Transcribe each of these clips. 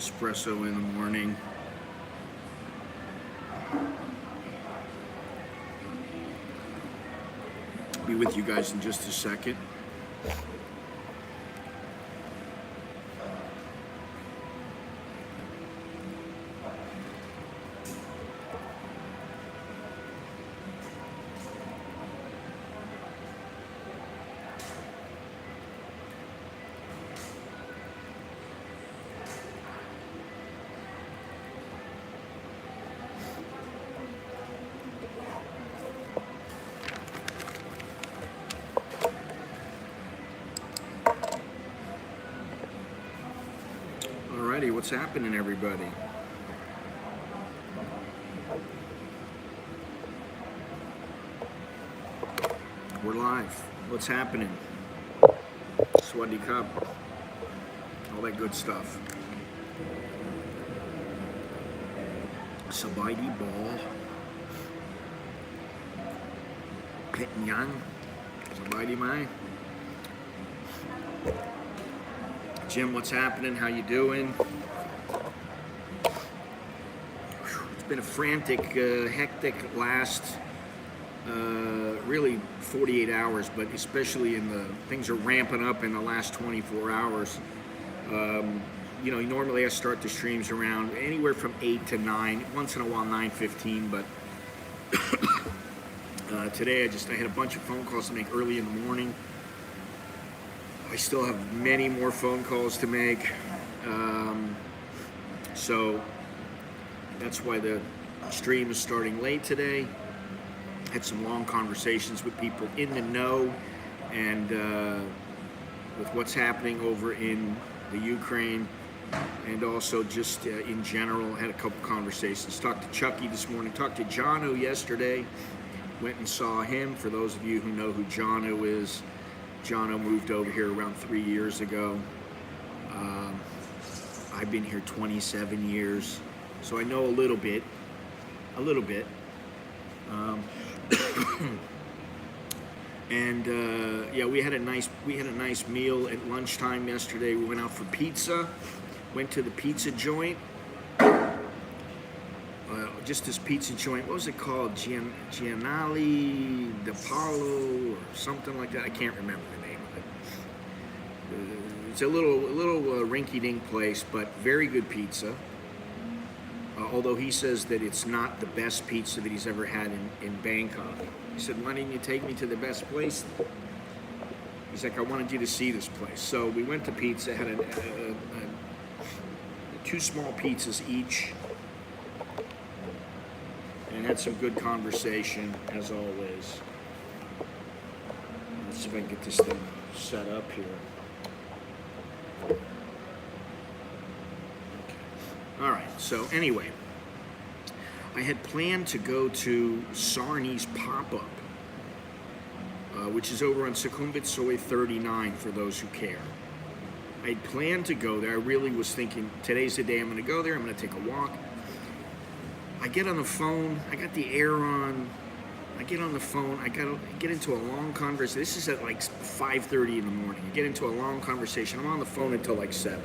espresso in the morning. Be with you guys in just a second. Alrighty, what's happening, everybody? We're live. What's happening? Swaddy Cup. All that good stuff. Sabaidi ball. Pitnyang. Sabaidi mai. Jim, what's happening? How you doing? It's been a frantic, hectic last, really 48 hours, but especially things are ramping up in the last 24 hours. Normally I start the streams around anywhere from 8 to 9, once in a while 9:15, but today I had a bunch of phone calls to make early in the morning. I still have many more phone calls to make, so that's why the stream is starting late today. Had some long conversations with people in the know and with what's happening over in the Ukraine, and also just in general. Had a couple conversations. Talked to Chucky this morning, talked to Jono yesterday, went and saw him. For those of you who know who Jono is, Jono moved over here around 3 years ago. I've been here 27 years, so I know a little bit. We had a nice meal at lunchtime yesterday. We went out for pizza. Went to the pizza joint. Just this pizza joint. What was it called? Gianali de Paolo or something like that. I can't remember the name of it. It's a little rinky-dink place, but very good pizza. Although he says that it's not the best pizza that he's ever had in Bangkok. He said, "Why didn't you take me to the best place?" He's like, "I wanted you to see this place." So we went to pizza, had two small pizzas each, and had some good conversation, as always. Let's see if I can get this thing set up here. Okay. All right, so anyway, I had planned to go to Sarni's pop-up, which is over on Sukhumvit Soy 39, for those who care. I had planned to go there. I really was thinking, today's the day I'm going to go there. I'm going to take a walk. I get on the phone. I got the air on. I get on the phone. I get into a long conversation. This is at like 5:30 in the morning. I get into a long conversation. I'm on the phone until like 7.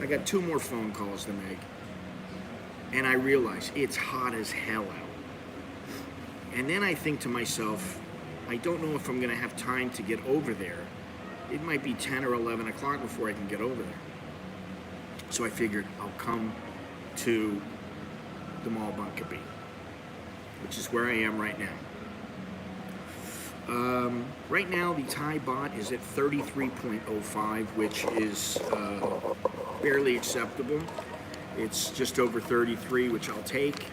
I got 2 more phone calls to make. And I realize it's hot as hell out. And then I think to myself, I don't know if I'm going to have time to get over there. It might be 10 or 11 o'clock before I can get over there. So I figured I'll come to the Mall Bangkok, which is where I am right now. Right now, the Thai baht is at 33.05, which is barely acceptable. It's just over 33, which I'll take.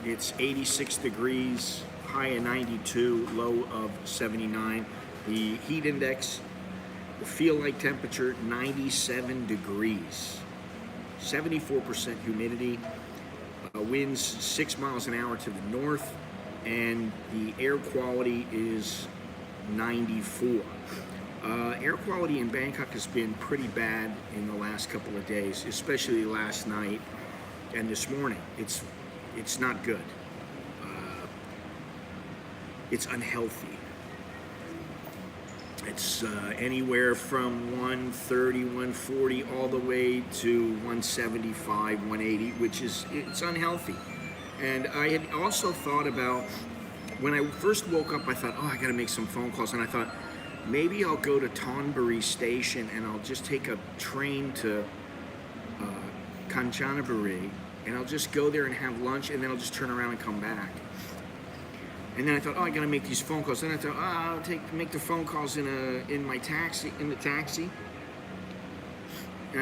It's 86 degrees, high of 92, low of 79. The heat index, the feel-like temperature, 97 degrees. 74% humidity. Winds 6 miles an hour to the north, and the air quality is 94. Air quality in Bangkok has been pretty bad in the last couple of days, especially last night and this morning. It's not good. It's unhealthy. It's anywhere from 130, 140, all the way to 175, 180, which is, it's unhealthy. And I had also thought about, when I first woke up, I thought, oh, I got to make some phone calls. And I thought, maybe I'll go to Thonburi Station and I'll just take a train to Kanchanaburi, and I'll just go there and have lunch, and then I'll just turn around and come back. And then I thought, oh, I gotta make these phone calls. Then I thought, oh, I'll make the phone calls in the taxi. And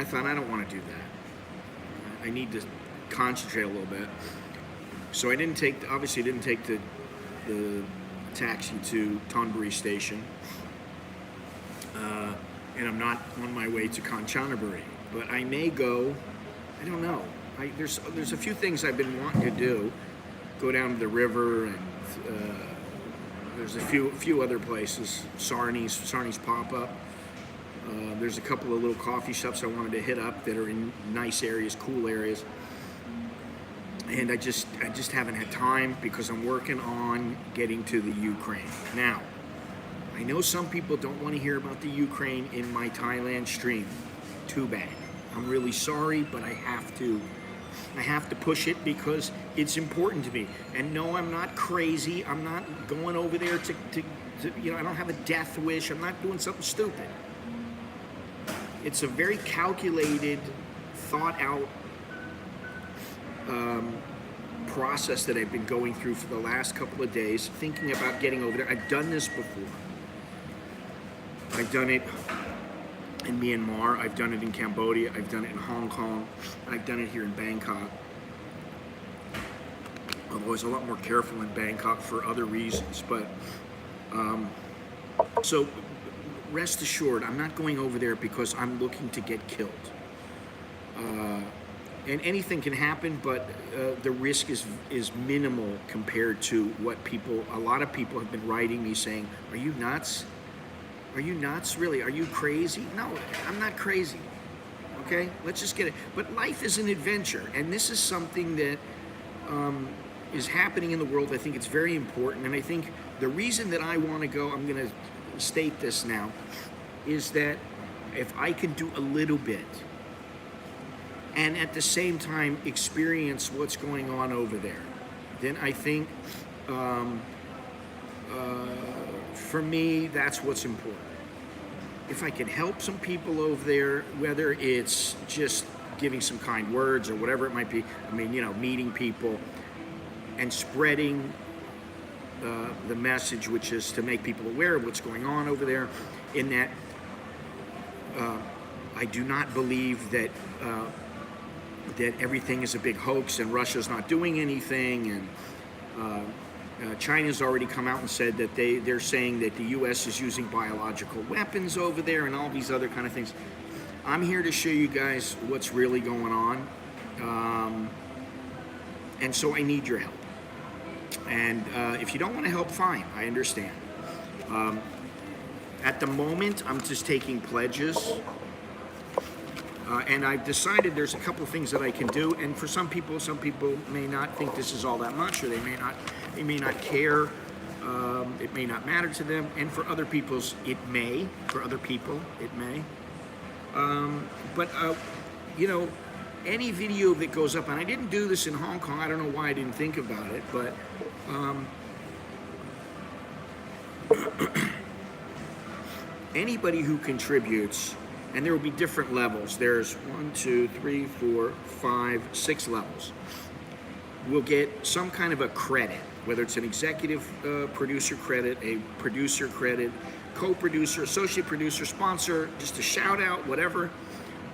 I thought, I don't want to do that. I need to concentrate a little bit. So I obviously didn't take the taxi to Thonburi Station. And I'm not on my way to Kanchanaburi. But I may go, I don't know. There's a few things I've been wanting to do. Go down to the river, and there's a few other places. Sarni's pop-up. There's a couple of little coffee shops I wanted to hit up that are in nice areas, cool areas. And I just haven't had time because I'm working on getting to the Ukraine. Now, I know some people don't want to hear about the Ukraine in my Thailand stream. Too bad. I'm really sorry, but I have to push it because it's important to me. And no, I'm not crazy. I'm not going over there to I don't have a death wish. I'm not doing something stupid. It's a very calculated, thought out process that I've been going through for the last couple of days, thinking about getting over there. I've done this before. I've done it in Myanmar, I've done it in Cambodia, I've done it in Hong Kong, I've done it here in Bangkok. I'm always a lot more careful in Bangkok for other reasons, but so rest assured, I'm not going over there because I'm looking to get killed. And anything can happen, but the risk is minimal compared to what a lot of people have been writing me saying, are you nuts? Are you nuts? Really? Are you crazy? No, I'm not crazy. Okay? Let's just get it. But life is an adventure, and this is something that is happening in the world. I think it's very important, and I think the reason that I want to go, I'm going to state this now, is that if I can do a little bit and at the same time experience what's going on over there, then I think for me, that's what's important. If I can help some people over there, whether it's just giving some kind words or whatever it might be, I mean, meeting people and spreading the message, which is to make people aware of what's going on over there, in that I do not believe that everything is a big hoax and Russia's not doing anything, and China's already come out and said that they're saying that the U.S. is using biological weapons over there and all these other kind of things. I'm here to show you guys what's really going on, and so I need your help. And if you don't want to help, fine, I understand. At the moment, I'm just taking pledges. And I've decided there's a couple of things that I can do, and for some people may not think this is all that much, or they may not care. It may not matter to them, and for other people, it may. But any video that goes up, and I didn't do this in Hong Kong. I don't know why I didn't think about it, but anybody who contributes. And there will be different levels. There's 1, 2, 3, 4, 5, 6 levels. We'll get some kind of a credit, whether it's an executive producer credit, a producer credit, co-producer, associate producer, sponsor, just a shout out, whatever.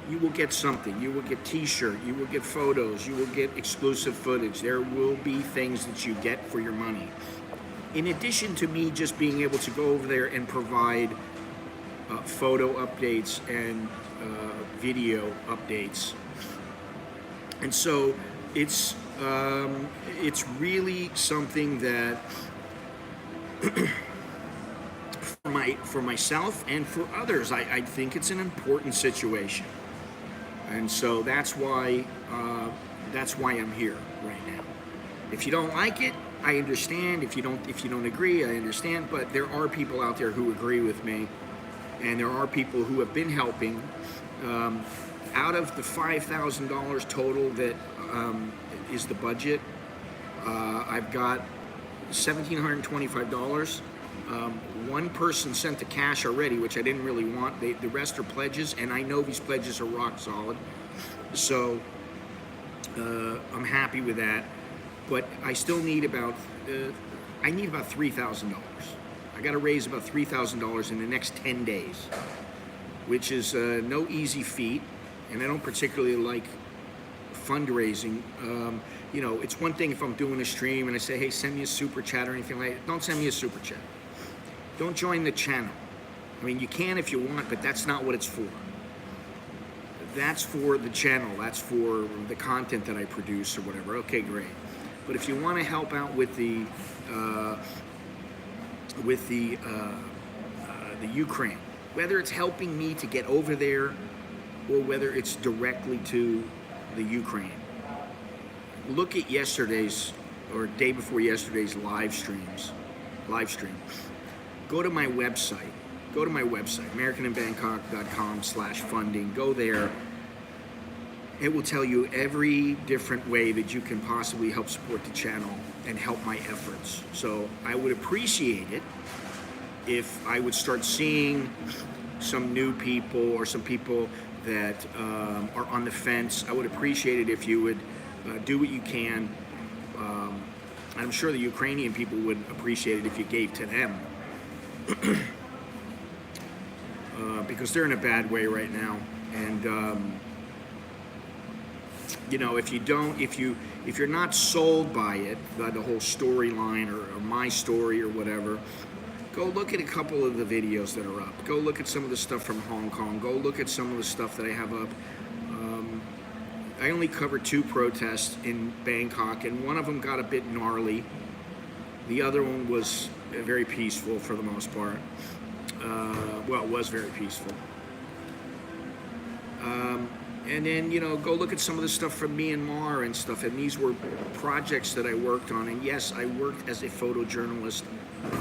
You will get something. You will get t-shirt, you will get photos, you will get exclusive footage. There will be things that you get for your money. In addition to me just being able to go over there and provide photo updates and video updates, and so it's really something that for myself and for others, I think it's an important situation, and so that's why I'm here right now. If you don't like it, I understand. If you don't agree, I understand. But there are people out there who agree with me. and there are people who have been helping. Out of the $5,000 total that is the budget, I've got $1,725. One person sent the cash already, which I didn't really want. The rest are pledges, and I know these pledges are rock solid. So I'm happy with that. But I still need about $3,000. I got to raise about $3,000 in the next 10 days, which is no easy feat. And I don't particularly like fundraising. You know, it's one thing if I'm doing a stream and I say, hey, send me a super chat or anything like that. Don't send me a super chat. Don't join the channel. I mean, you can if you want, but that's not what it's for. That's for the channel. That's for the content that I produce or whatever. Okay, great. But if you want to help out with the Ukraine, whether it's helping me to get over there or whether it's directly to the Ukraine, look at yesterday's or day before yesterday's live stream. Go to my website, americaninbangkok.com/funding. Go there. It will tell you every different way that you can possibly help support the channel and help my efforts. So I would appreciate it if I would start seeing some new people or some people that are on the fence. I would appreciate it if you would do what you can. I'm sure the Ukrainian people would appreciate it if you gave to them. Because they're in a bad way right now. And you know, if you're not sold by it, by the whole storyline or my story or whatever, go look at a couple of the videos that are up. Go look at some of the stuff from Hong Kong. Go look at some of the stuff that I have up. I only covered 2 protests in Bangkok, and one of them got a bit gnarly. The other one was very peaceful for the most part. Well, it was very peaceful. And then, you know, go look at some of the stuff from Myanmar and stuff. And these were projects that I worked on. And yes, I worked as a photojournalist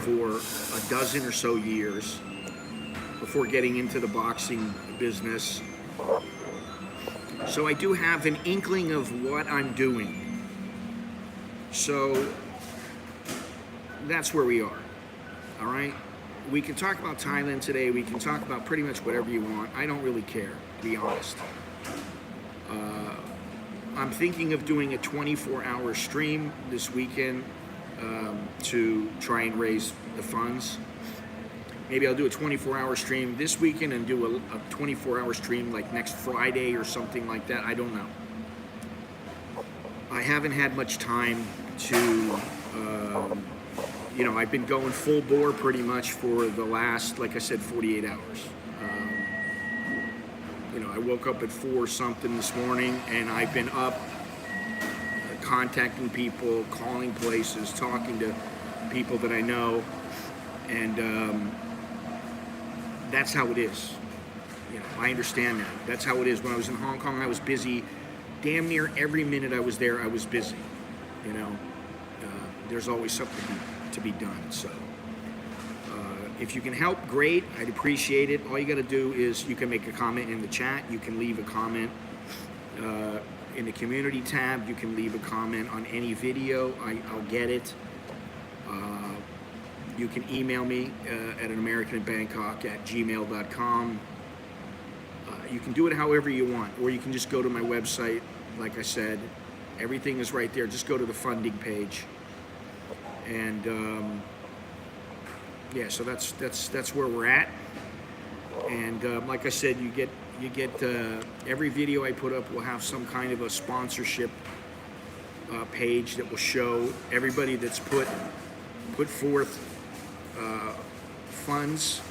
for a dozen or so years before getting into the boxing business. So I do have an inkling of what I'm doing. So that's where we are. All right? We can talk about Thailand today. We can talk about pretty much whatever you want. I don't really care, to be honest. I'm thinking of doing a 24-hour stream this weekend to try and raise the funds. Maybe I'll do a 24-hour stream this weekend and do a 24-hour stream like next Friday or something like that. I don't know. I haven't had much time to, you know, I've been going full bore pretty much for the last, like I said, 48 hours. You know, I woke up at 4 something this morning, and I've been up contacting people, calling places, talking to people that I know, and that's how it is. You know, I understand that. That's how it is. When I was in Hong Kong, I was busy. Damn near every minute I was there, I was busy. You know, there's always something to be done. So if you can help, great. I'd appreciate it. All you got to do is you can make a comment in the chat. You can leave a comment in the community tab. You can leave a comment on any video. I'll get it. You can email me at anamericaninbangkok@gmail.com. You can do it however you want, or you can just go to my website. Like I said, everything is right there. Just go to the funding page, and yeah. So that's where we're at. And like I said, you get every video I put up will have some kind of a sponsorship page that will show everybody that's put forth funds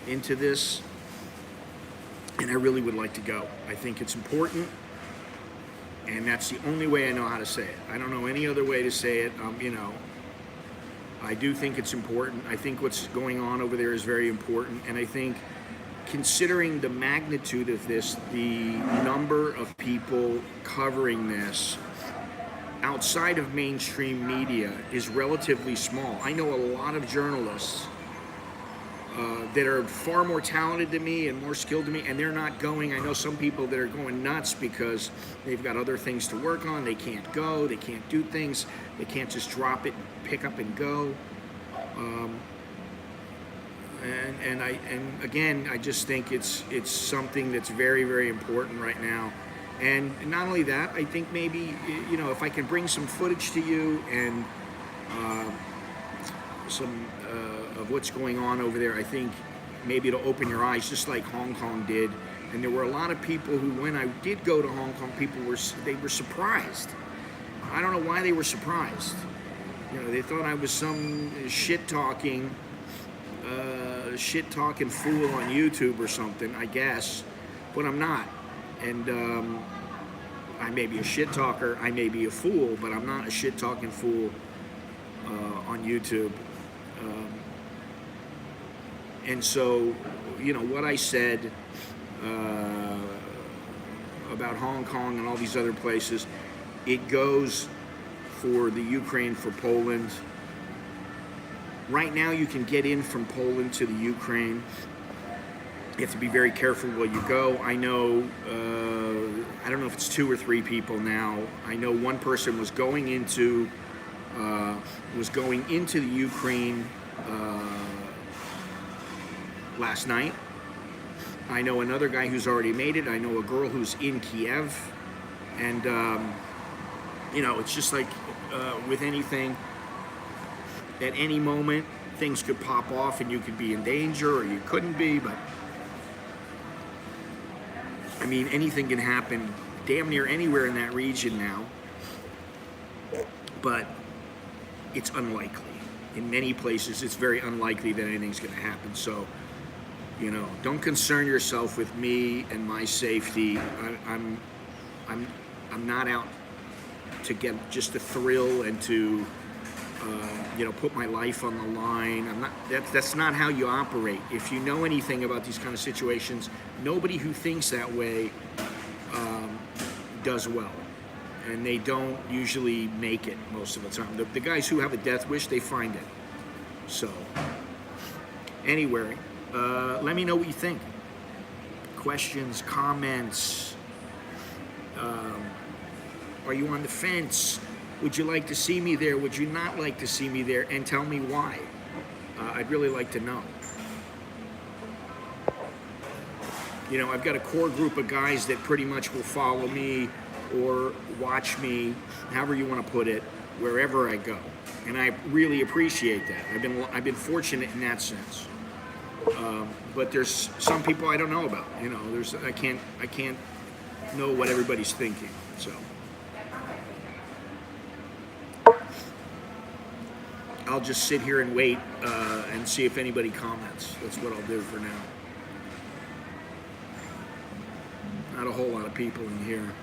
into this, and I really would like to go. I think it's important, and that's the only way I know how to say it. I don't know any other way to say it. You know, I do think it's important. I think what's going on over there is very important, and I think considering the magnitude of this, the number of people covering this outside of mainstream media is relatively small. I know a lot of journalists that are far more talented than me and more skilled than me, and they're not going. I know some people that are going nuts because they've got other things to work on. They can't go. They can't do things. They can't just drop it, pick up and go. And again, I just think it's something that's very, very important right now. And not only that, I think maybe, you know, if I can bring some footage to you and some of what's going on over there, I think maybe it'll open your eyes, just like Hong Kong did. And there were a lot of people who, when I did go to Hong Kong, they were surprised. I don't know why they were surprised. You know, they thought I was some shit-talking fool on YouTube or something, I guess, but I'm not. And I may be a shit talker, I may be a fool, but I'm not a shit talking fool on YouTube. And so, you know, what I said about Hong Kong and all these other places, it goes for the Ukraine, for Poland. Right now you can get in from Poland to the Ukraine. You have to be very careful where you go. I know, I don't know if it's 2 or 3 people now. I know one person was going into the Ukraine last night. I know another guy who's already made it. I know a girl who's in Kiev. And, you know, it's just like with anything, at any moment, things could pop off and you could be in danger or you couldn't be, but I mean, anything can happen damn near anywhere in that region now, but it's unlikely. In many places, it's very unlikely that anything's going to happen. So, you know, don't concern yourself with me and my safety. I'm not out to get just a thrill and to, you know, put my life on the line. I'm not. That's not how you operate. If you know anything about these kind of situations, nobody who thinks that way does well, and they don't usually make it most of the time. The guys who have a death wish, they find it. So, anyway, let me know what you think. Questions, comments. Are you on the fence? Would you like to see me there? Would you not like to see me there? And tell me why. I'd really like to know. You know, I've got a core group of guys that pretty much will follow me or watch me, however you want to put it, wherever I go. And I really appreciate that. I've been fortunate in that sense. But there's some people I don't know about. You know, I can't know what everybody's thinking. So I'll just sit here and wait and see if anybody comments. That's what I'll do for now. Not a whole lot of people in here.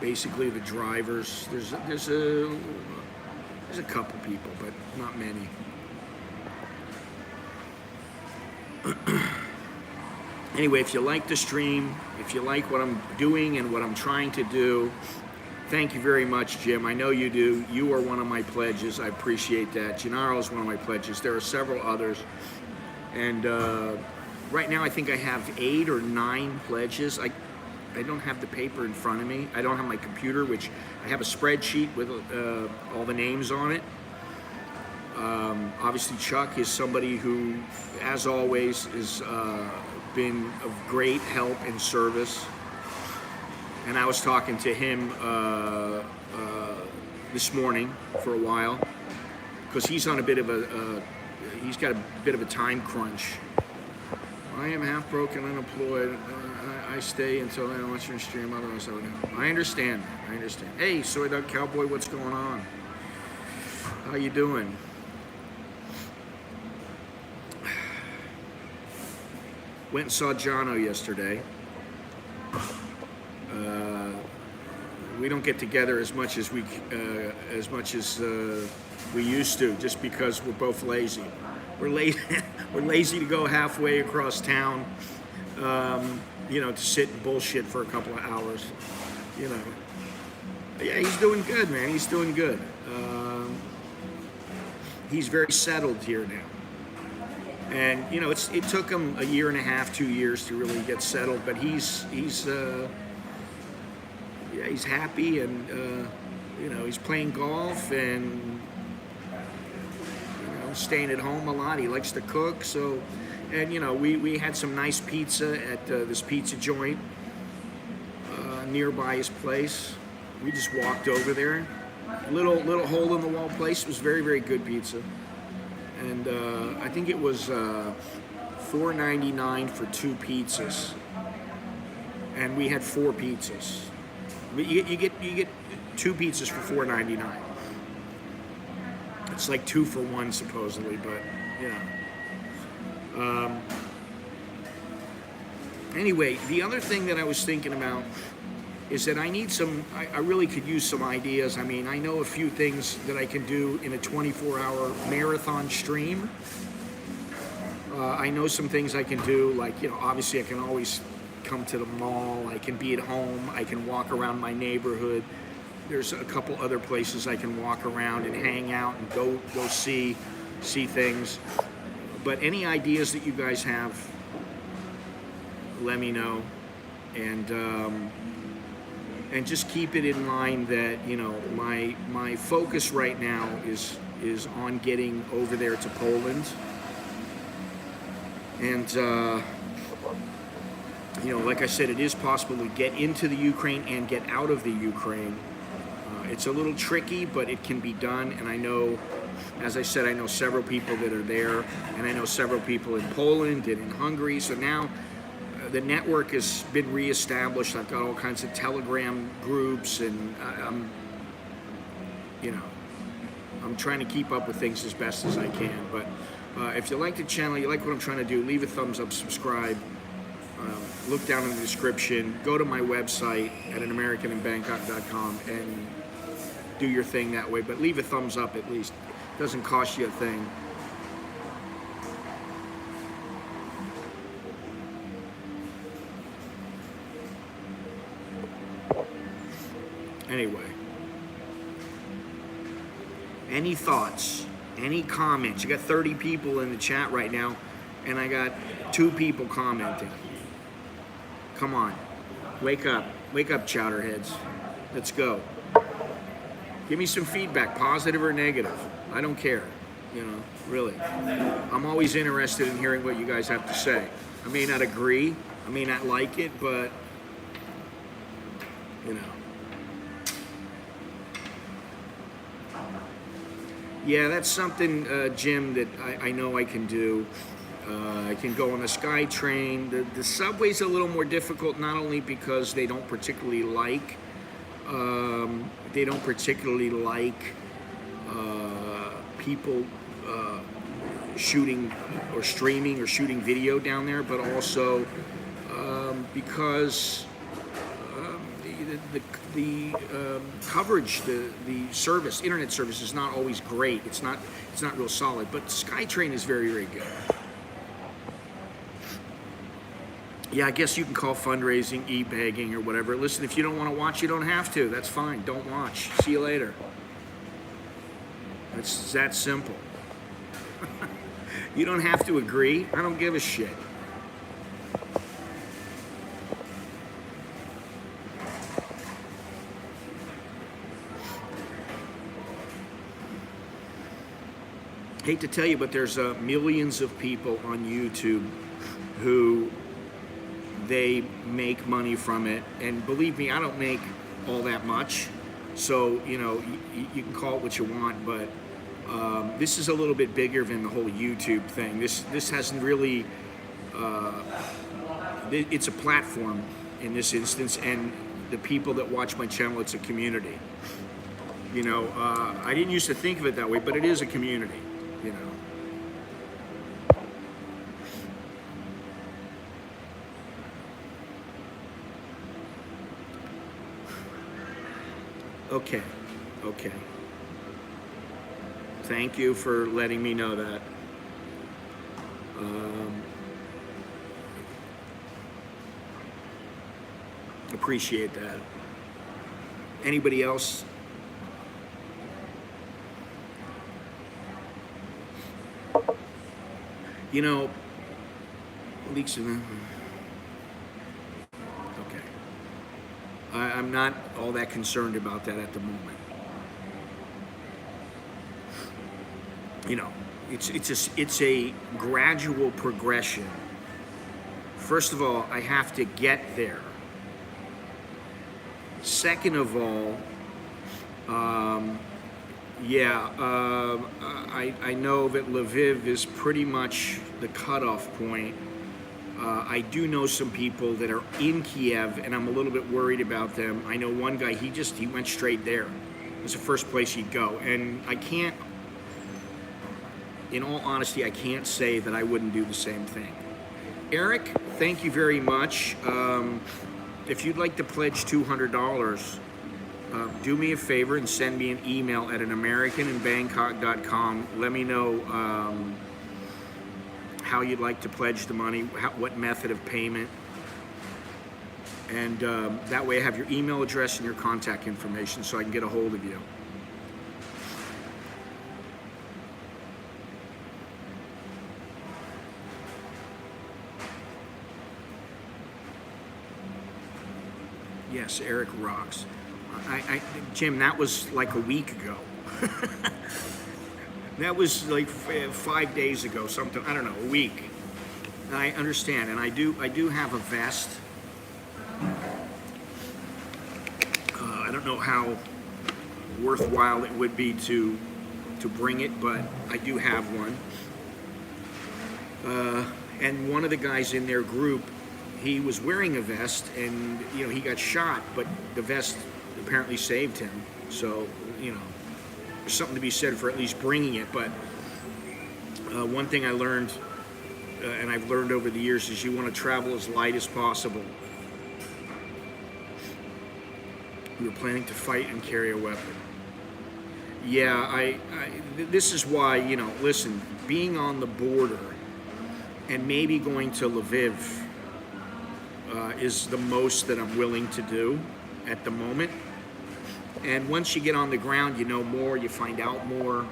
Basically, the drivers. There's a couple people, but not many. Anyway, if you like the stream, if you like what I'm doing and what I'm trying to do, thank you very much, Jim. I know you do. You are one of my pledges. I appreciate that. Gennaro is one of my pledges. There are several others. And right now I think I have 8 or 9 pledges. I don't have the paper in front of me. I don't have my computer, which I have a spreadsheet with all the names on it. Obviously, Chuck is somebody who, as always, has been of great help and service. And I was talking to him this morning for a while because he's on a bit of he's got a bit of a time crunch. I am half broken, unemployed. I stay until I watch your stream. Otherwise, I would know. I understand. Hey, Soy Dog Cowboy, what's going on? How you doing? Went and saw Jono yesterday. We don't get together as much as we used to, just because we're both lazy. We're lazy to go halfway across town, you know, to sit and bullshit for a couple of hours. You know. Yeah, he's doing good, man. He's doing good. He's very settled here now. And you know, it took him a year and a half, 2 years to really get settled. But yeah, he's happy, and you know, he's playing golf and staying at home a lot. He likes to cook, so. And you know, we had some nice pizza at this pizza joint nearby his place. We just walked over there. Little hole in the wall place. It was very, very good pizza. And I think it was $4.99 for 2 pizzas, and we had 4 pizzas. You get 2 pizzas for $4.99. It's like 2 for 1 supposedly, but you know. Anyway, the other thing that I was thinking about is that I need some. I really could use some ideas. I mean, I know a few things that I can do in a 24-hour marathon stream. I know some things I can do, like, you know, obviously I can always come to the mall. I can be at home. I can walk around my neighborhood. There's a couple other places I can walk around and hang out and go see things. But any ideas that you guys have, let me know, and just keep it in mind that, you know, my focus right now is on getting over there to Poland, and you know, like I said, it is possible to get into the Ukraine and get out of the Ukraine. It's a little tricky, but it can be done. And I know, as I said, I know several people that are there, and I know several people in Poland and in Hungary. So now the network has been reestablished. I've got all kinds of Telegram groups, and I'm trying to keep up with things as best as I can. But if you like the channel, you like what I'm trying to do, leave a thumbs up, subscribe. Look down in the description. Go to my website at anamericaninbangkok.com and do your thing that way. But leave a thumbs up at least. It doesn't cost you a thing. Anyway, any thoughts, any comments? You got 30 people in the chat right now, and I got 2 people commenting. Come on, wake up, chowderheads. Let's go. Give me some feedback, positive or negative. I don't care, you know, really. I'm always interested in hearing what you guys have to say. I may not agree, I may not like it, but, you know. Yeah, that's something, Jim, that I know I can do. I can go on the SkyTrain. The subway's a little more difficult, not only because they don't particularly like people shooting or streaming or shooting video down there, but also because the coverage, the service, internet service is not always great. It's not real solid. But SkyTrain is very, very good. Yeah, I guess you can call fundraising e-begging or whatever. Listen, if you don't want to watch, you don't have to. That's fine. Don't watch. See you later. It's that simple. You don't have to agree. I don't give a shit. Hate to tell you, but there's millions of people on YouTube who they make money from it, and believe me, I don't make all that much. So, you know, you can call it what you want, but this is a little bit bigger than the whole YouTube thing. This hasn't really. It's a platform in this instance, and the people that watch my channel, it's a community. You know, I didn't used to think of it that way, but it is a community. You know. Okay. Thank you for letting me know that. Appreciate that. Anybody else? You know, leaks in the... Okay. I'm not all that concerned about that at the moment. You know, it's a gradual progression. First of all, I have to get there. Second of all, I know that Lviv is pretty much the cutoff point. I do know some people that are in Kiev, and I'm a little bit worried about them. I know one guy, he went straight there. It was the first place he'd go. And I can't, in all honesty, I can't say that I wouldn't do the same thing. Eric, thank you very much. If you'd like to pledge $200, do me a favor and send me an email at anamericaninbangkok.com. Let me know how you'd like to pledge the money, what method of payment. And that way I have your email address and your contact information so I can get a hold of you. Yes, Eric rocks. Jim, that was like a week ago. That was like 5 days ago, something, I don't know, a week. I understand, and I do have a vest. I don't know how worthwhile it would be to bring it, but I do have one. And one of the guys in their group, he was wearing a vest, and you know, he got shot, but the vest apparently saved him. So, you know, there's something to be said for at least bringing it. But one thing I learned, and I've learned over the years, is you want to travel as light as possible. We were planning to fight and carry a weapon. Yeah, this is why, you know, listen, being on the border and maybe going to Lviv is the most that I'm willing to do at the moment. And once you get on the ground, you know more, you find out more.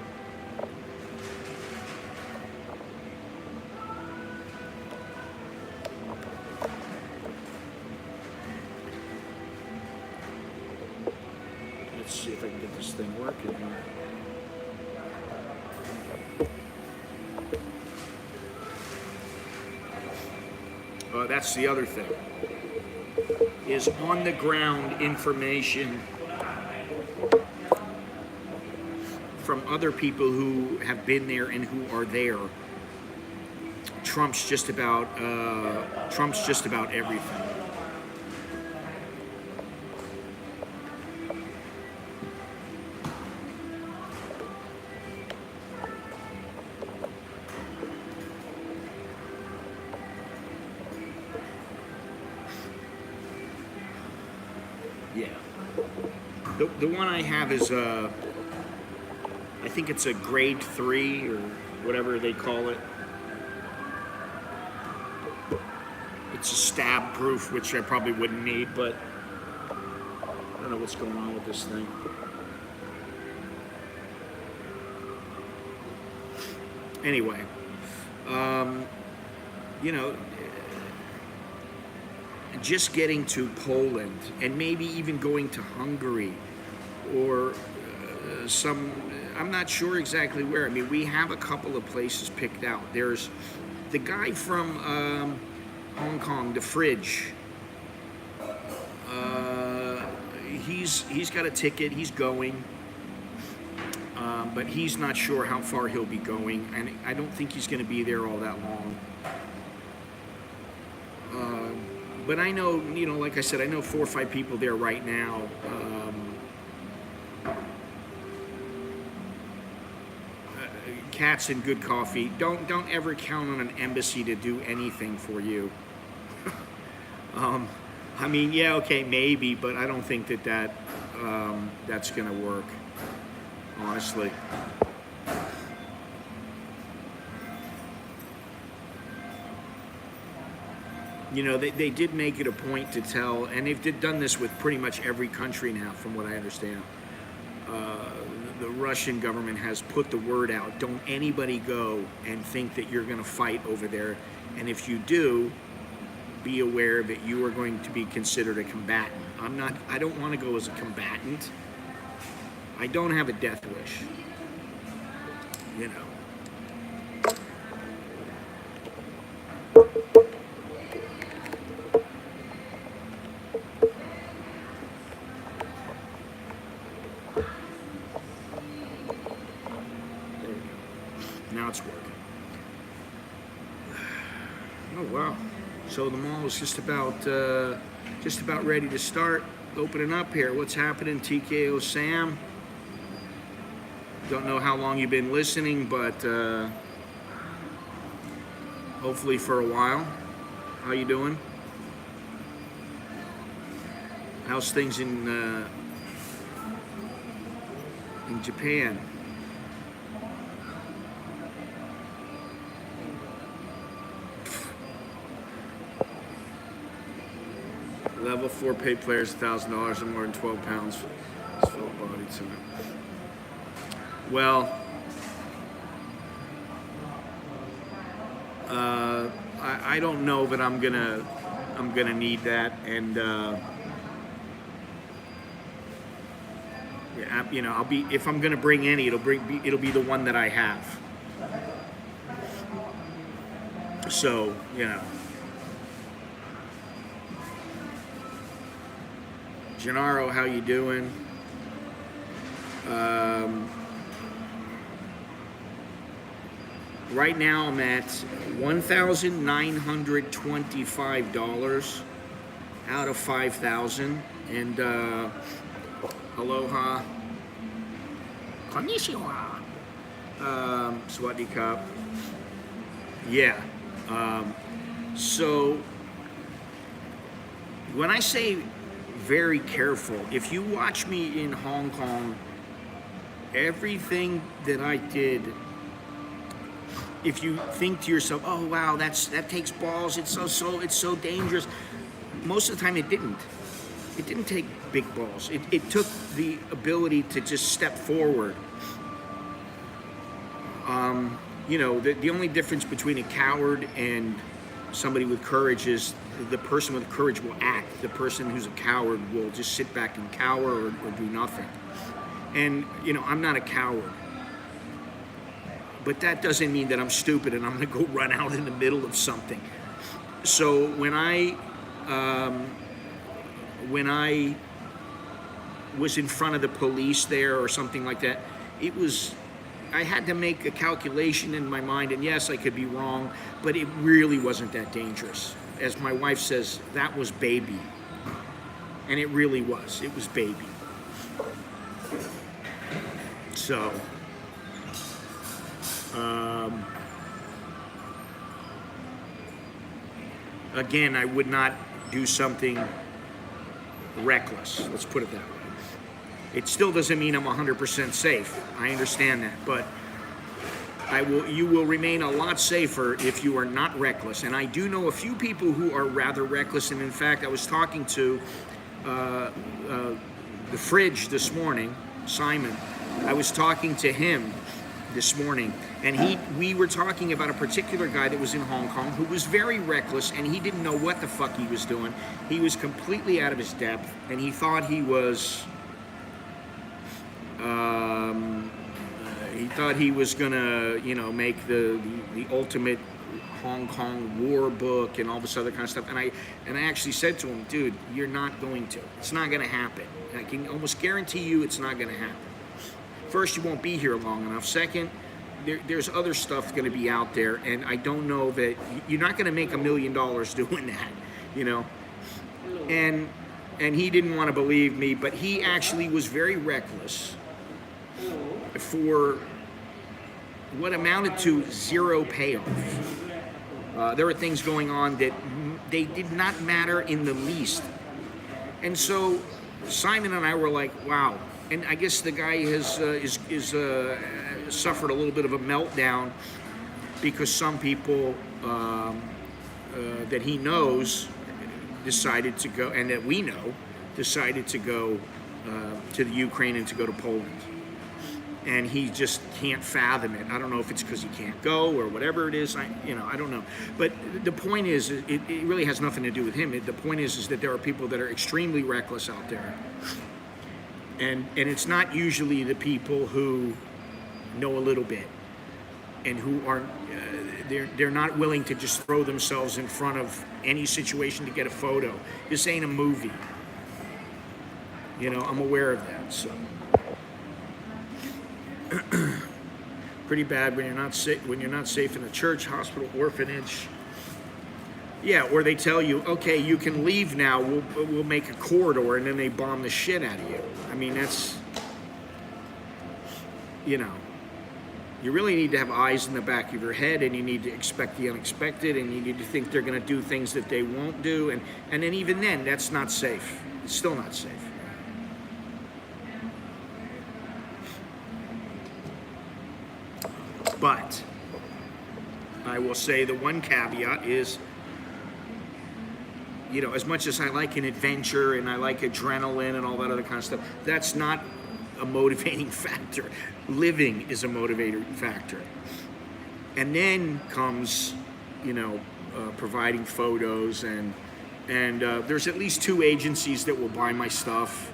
Let's see if I can get this thing working here. That's the other thing, is on the ground information from other people who have been there and who are there trumps just about everything. Yeah. The one I have is I think it's a grade 3 or whatever they call it. It's a stab proof, which I probably wouldn't need, but I don't know what's going on with this thing. Anyway, you know, just getting to Poland and maybe even going to Hungary or I'm not sure exactly where. I mean, we have a couple of places picked out. There's the guy from Hong Kong, the Fridge. He's got a ticket. He's going, but he's not sure how far he'll be going, and I don't think he's going to be there all that long. But I know, you know, like I said, I know 4 or 5 people there right now. Cats and good coffee. Don't ever count on an embassy to do anything for you. I mean, yeah, okay, maybe, but I don't think that's gonna work, honestly. You know, they did make it a point to tell, and they've done this with pretty much every country now, from what I understand. the Russian government has put the word out. Don't anybody go and think that you're going to fight over there. And if you do, be aware that you are going to be considered a combatant. I don't want to go as a combatant. I don't have a death wish. You know. Now it's working. Oh wow! So the mall is just about ready to start opening up here. What's happening, TKO Sam? Don't know how long you've been listening, but hopefully for a while. How you doing? How's things in Japan? Level 4 paid players, $1,000 and more than 12 pounds. It's full body tonight. Well, I don't know that I'm gonna need that, and yeah, you know, if I'm gonna bring any, it'll be the one that I have. So, you know. Gennaro, how you doing? Right now I'm at $1,925 out of 5,000, and aloha, konnichiwa, swadikap. Yeah. So when I say very careful, if you watch me in Hong Kong, everything that I did, if you think to yourself, oh wow, that takes balls, it's so dangerous, most of the time it didn't take big balls. It took the ability to just step forward. You know, the only difference between a coward and somebody with courage is the person with courage will act. The person who's a coward will just sit back and cower or do nothing. And, you know, I'm not a coward. But that doesn't mean that I'm stupid and I'm going to go run out in the middle of something. So when I was in front of the police there or something like that, I had to make a calculation in my mind, and yes, I could be wrong, but it really wasn't that dangerous. As my wife says, that was baby. And it really was. It was baby. So, again, I would not do something reckless. Let's put it that way. It still doesn't mean I'm 100% safe. I understand that, but you will remain a lot safer if you are not reckless. And I do know a few people who are rather reckless. And in fact, I was talking to the fridge this morning, Simon. I was talking to him this morning, and we were talking about a particular guy that was in Hong Kong who was very reckless, and he didn't know what the fuck he was doing. He was completely out of his depth, and he thought he was gonna, you know, make the ultimate Hong Kong war book and all this other kind of stuff. And I actually said to him, dude, you're not going to. It's not gonna happen. I can almost guarantee you it's not gonna happen. First, you won't be here long enough. Second, there's other stuff gonna be out there, and I don't know that you're not gonna make $1 million doing that, you know. And he didn't want to believe me, but he actually was very reckless for what amounted to zero payoff. There were things going on that they did not matter in the least. And so Simon and I were like, wow. And I guess the guy has suffered a little bit of a meltdown because some people that he knows decided to go, and that we know decided to go to the Ukraine and to go to Poland. and he just can't fathom it. I don't know if it's because he can't go or whatever it is. I don't know. But the point is, it really has nothing to do with him. The point is that there are people that are extremely reckless out there, and it's not usually the people who know a little bit and who aren't. They're not willing to just throw themselves in front of any situation to get a photo. This ain't a movie. I'm aware of that. So. Pretty bad when you're not safe in a church, hospital, orphanage. Yeah, or they tell you, okay, you can leave now. We'll make a corridor, and then they bomb the shit out of you. I mean, that's you really need to have eyes in the back of your head, and you need to expect the unexpected, and you need to think they're going to do things that they won't do, and then even then, that's not safe. It's still not safe. But I will say the one caveat is, as much as I like an adventure and I like adrenaline and all that other kind of stuff, that's not a motivating factor. Living is a motivating factor. And then comes, providing photos and there's at least 2 agencies that will buy my stuff.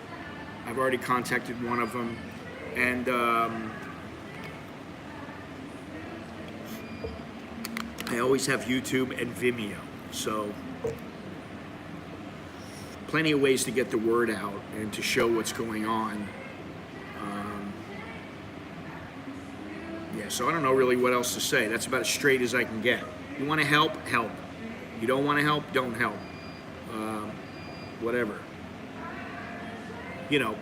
I've already contacted one of them, and I always have YouTube and Vimeo, so plenty of ways to get the word out and to show what's going on. So I don't know really what else to say. That's about as straight as I can get. You want to help, help. You don't want to help, don't help. Whatever.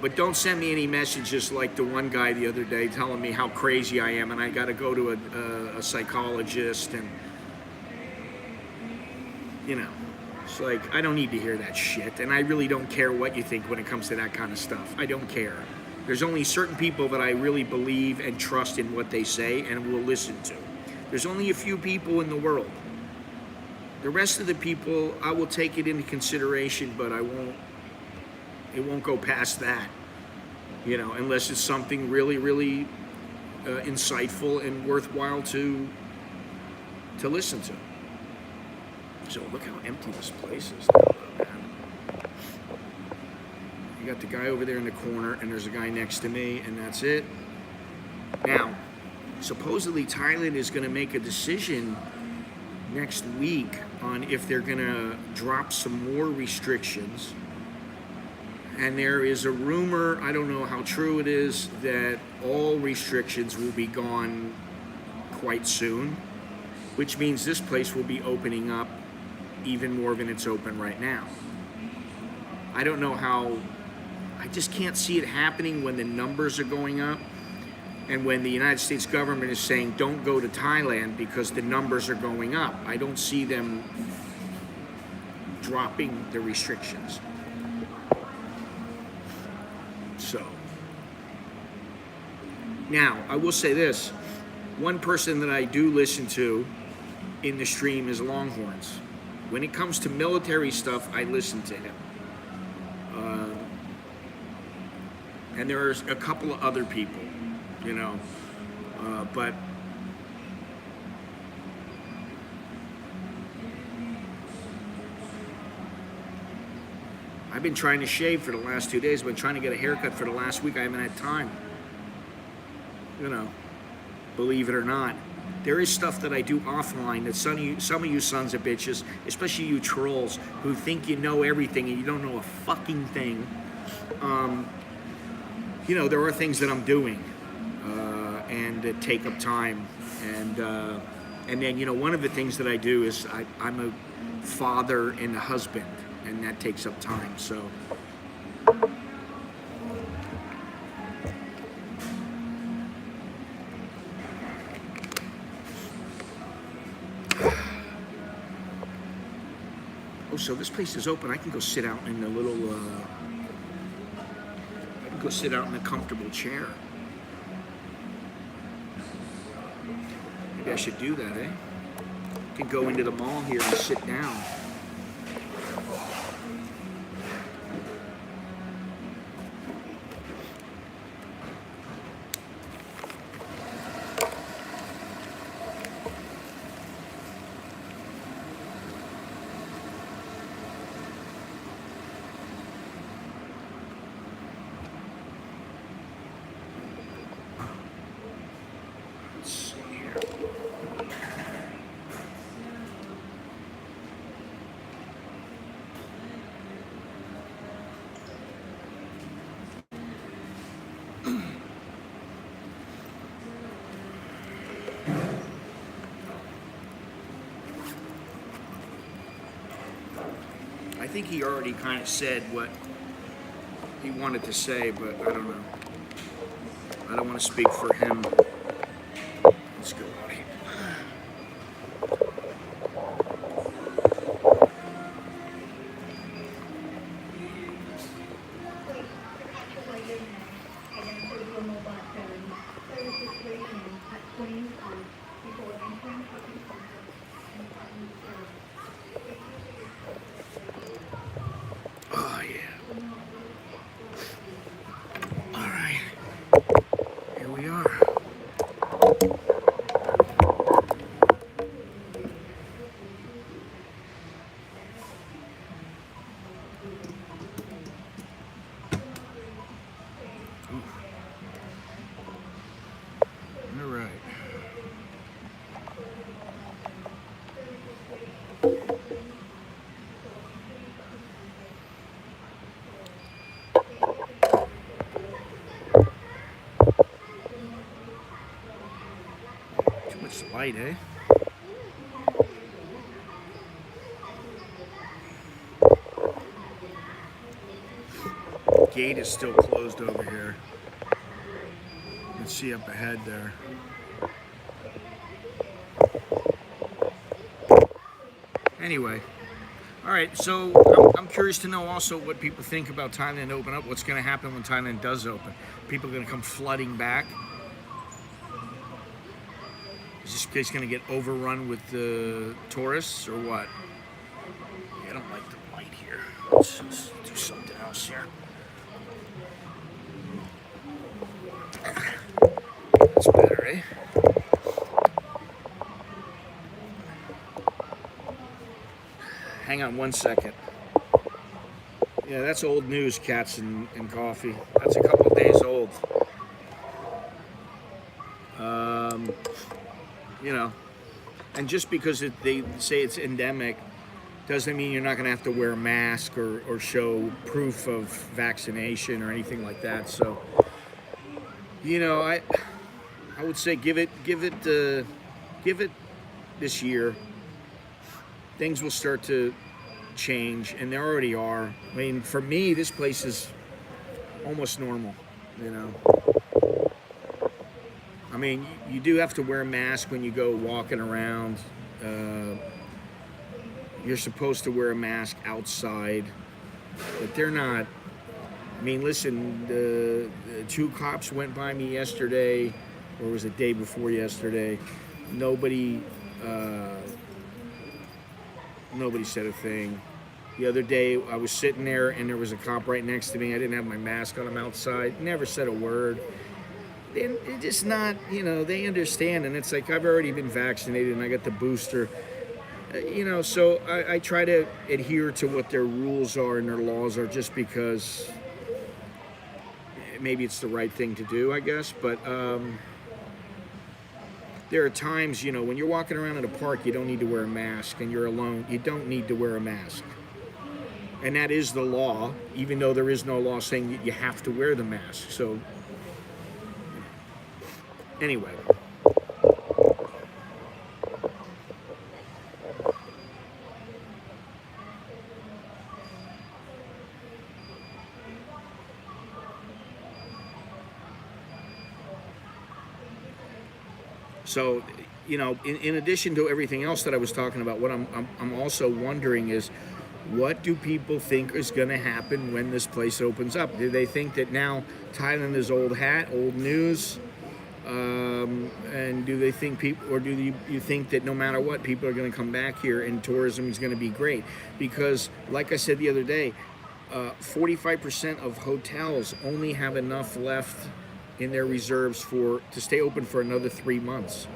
But don't send me any messages like the one guy the other day telling me how crazy I am and I got to go to a psychologist and, it's like, I don't need to hear that shit. And I really don't care what you think when it comes to that kind of stuff. I don't care. There's only certain people that I really believe and trust in what they say and will listen to. There's only a few people in the world. The rest of the people, I will take it into consideration, but it won't go past that, unless it's something really, really insightful and worthwhile to listen to. So look how empty this place is now, man. You got the guy over there in the corner, and there's a guy next to me, and that's it. Now, supposedly Thailand is going to make a decision next week on if they're going to drop some more restrictions. And there is a rumor, I don't know how true it is, that all restrictions will be gone quite soon, which means this place will be opening up even more than it's open right now. I don't know how, I just can't see it happening when the numbers are going up and when the United States government is saying don't go to Thailand because the numbers are going up. I don't see them dropping the restrictions. So, now, I will say this. One person that I do listen to in the stream is Longhorns. When it comes to military stuff, I listen to him. And there's a couple of other people, but I've been trying to shave for the last 2 days. I've been trying to get a haircut for the last week. I haven't had time. Believe it or not. There is stuff that I do offline that some of you sons of bitches, especially you trolls, who think you know everything and you don't know a fucking thing. There are things that I'm doing and that take up time. And then, one of the things that I do is I'm a father and a husband, and that takes up time. So. Oh, so this place is open. I can go sit out in the little, I can go sit out in a comfortable chair. Maybe I should do that, eh? I can go into the mall here and sit down. I think he already kind of said what he wanted to say, but I don't know. I don't want to speak for him. Let's go out here. Oh, yeah. All right. Here we are. All right. Too much light, eh? Gate is still closed over here. You can see up ahead there. Anyway, all right, so I'm curious to know also what people think about Thailand open up. What's going to happen when Thailand does open? People are going to come flooding back? Is this place going to get overrun with the tourists or what? Yeah, I don't like the light here. Let's do something else here. That's better, eh? Hang on 1 second. Yeah, that's old news, cats and coffee. That's a couple of days old. You know, and just because they say it's endemic doesn't mean you're not going to have to wear a mask or show proof of vaccination or anything like that. So, you know, I would say give it this year. Things will start to change, and they already are. I mean, for me, this place is almost normal, you know. I mean, you do have to wear a mask when you go walking around. You're supposed to wear a mask outside, but they're not. I mean, listen, the 2 cops went by me yesterday, or was it the day before yesterday. Nobody said a thing. The other day, I was sitting there, and there was a cop right next to me. I didn't have my mask on. I'm outside. Never said a word. They're just not, you know, they understand. And it's like, I've already been vaccinated, and I got the booster. You know, so I try to adhere to what their rules are and their laws are just because maybe it's the right thing to do, I guess. But there are times, you know, when you're walking around in a park, you don't need to wear a mask, and you're alone, you don't need to wear a mask. And that is the law, even though there is no law saying that you have to wear the mask. So, anyway. So, you know, in addition to everything else that I was talking about, what I'm also wondering is, what do people think is going to happen when this place opens up? Do they think that now Thailand is old hat, old news? And do they think people, or do you think that no matter what, people are going to come back here and tourism is going to be great? Because, like I said the other day, 45% of hotels only have enough left in their reserves to stay open for another 3 months.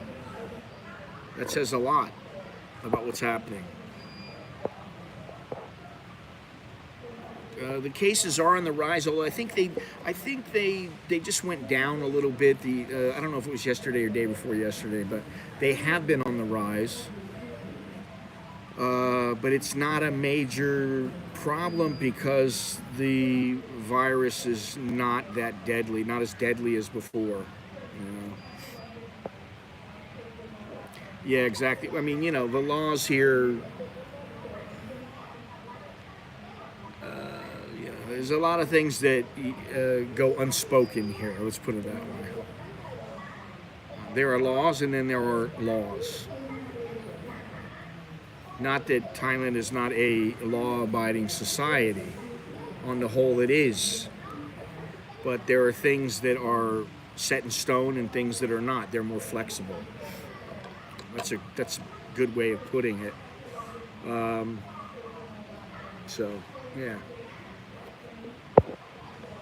That says a lot about what's happening. The cases are on the rise, although I think they just went down a little bit. I don't know if it was yesterday or day before yesterday, but they have been on the rise. But it's not a major problem because the virus is not that deadly, not as deadly as before. You know? Yeah, exactly. I mean, you know, the laws here. there's a lot of things that go unspoken here. Let's put it that way. There are laws, and then there are laws. Not that Thailand is not a law-abiding society. On the whole, it is. But there are things that are set in stone and things that are not. They're more flexible. That's a good way of putting it. So, yeah.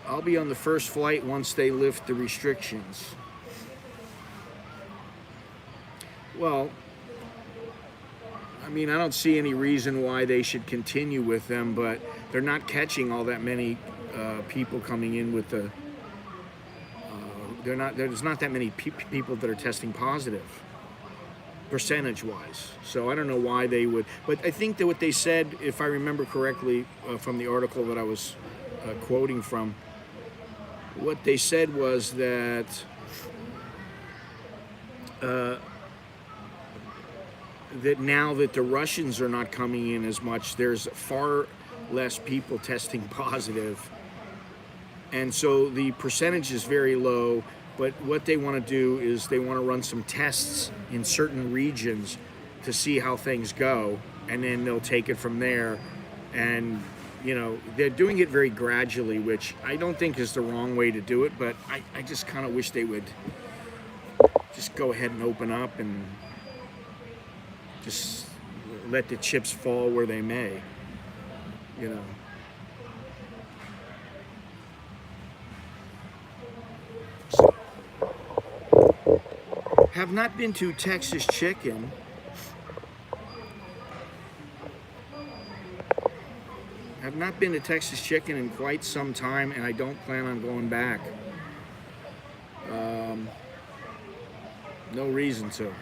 I'll be on the first flight once they lift the restrictions. Well, I mean, I don't see any reason why they should continue with them, but they're not catching all that many people coming in with the. There's not that many people that are testing positive, percentage-wise. So I don't know why they would. But I think that what they said, if I remember correctly, from the article that I was quoting from, what they said was that. That now that the Russians are not coming in as much, there's far less people testing positive. And so the percentage is very low, but what they want to do is they want to run some tests in certain regions to see how things go, and then they'll take it from there. And, you know, they're doing it very gradually, which I don't think is the wrong way to do it, but I just kind of wish they would just go ahead and open up and just let the chips fall where they may, you know. So, have not been to Texas Chicken. Have not been to Texas Chicken in quite some time, and I don't plan on going back. No reason to.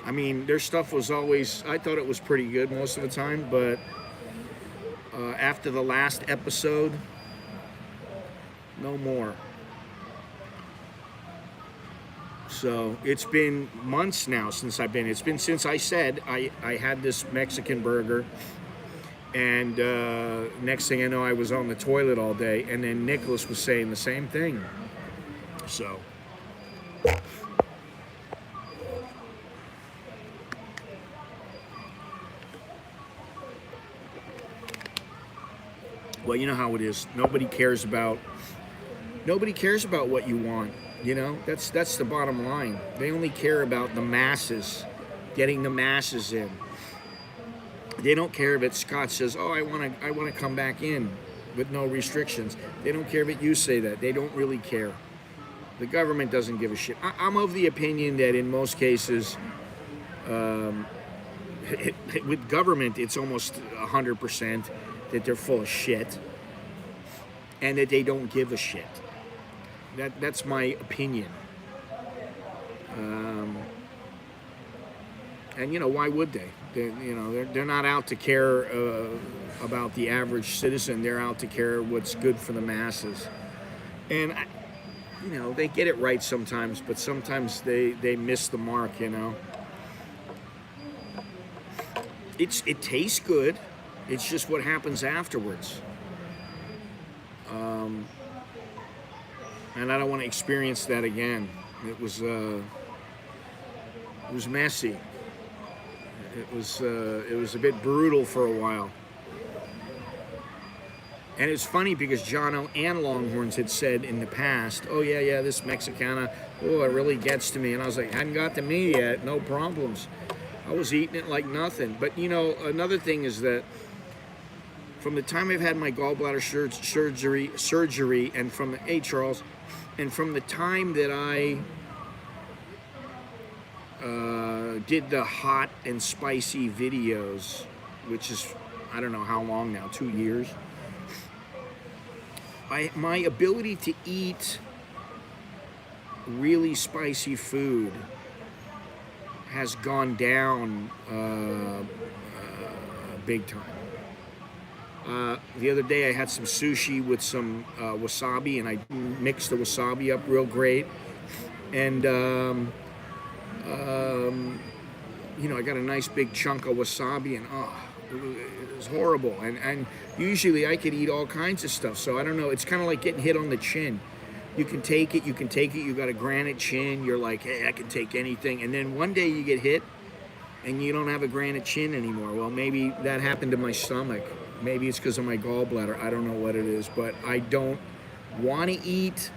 I mean, their stuff was always, I thought it was pretty good most of the time, but after the last episode, no more. So it's been months now since I've been. It's been since I said I had this Mexican burger, and next thing I know, I was on the toilet all day, and then Nicholas was saying the same thing. So. Well, you know how it is. Nobody cares about what you want. You know, that's the bottom line. They only care about the masses, getting the masses in. They don't care if Scott says, "Oh, I want to come back in with no restrictions." They don't care if you say that. They don't really care. The government doesn't give a shit. I'm of the opinion that in most cases, with government, it's almost 100% that they're full of shit, and that they don't give a shit. That's my opinion. And you know, why would they? They're not out to care about the average citizen. They're out to care what's good for the masses. And they get it right sometimes, but sometimes they miss the mark. You know, it tastes good. It's just what happens afterwards. And I don't want to experience that again. It was messy. It was a bit brutal for a while. And it's funny because Jono and Longhorns had said in the past, "Oh yeah, this Mexicana, oh, it really gets to me." And I was like, hadn't got to me yet, no problems. I was eating it like nothing. But another thing is that from the time I've had my gallbladder surgery, and from Charles, and from the time that I did the hot and spicy videos, which is, I don't know how long now, 2 years, my ability to eat really spicy food has gone down big time. The other day I had some sushi with some wasabi, and I mixed the wasabi up real great. And, I got a nice big chunk of wasabi, and was horrible. And usually I could eat all kinds of stuff. So I don't know. It's kind of like getting hit on the chin. You can take it. You got a granite chin. You're like, hey, I can take anything. And then one day you get hit and you don't have a granite chin anymore. Well, maybe that happened to my stomach. Maybe it's because of my gallbladder. I don't know what it is. But I don't want to eat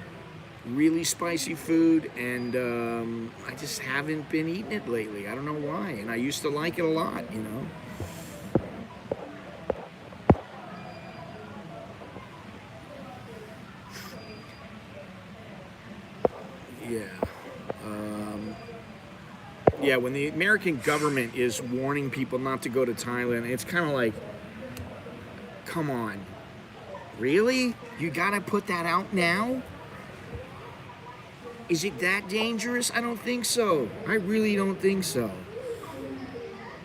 really spicy food, and I just haven't been eating it lately. I don't know why. And I used to like it a lot, you know. Yeah, when the American government is warning people not to go to Thailand, it's kind of like, come on, really? You gotta put that out now? Is it that dangerous? I don't think so. I really don't think so.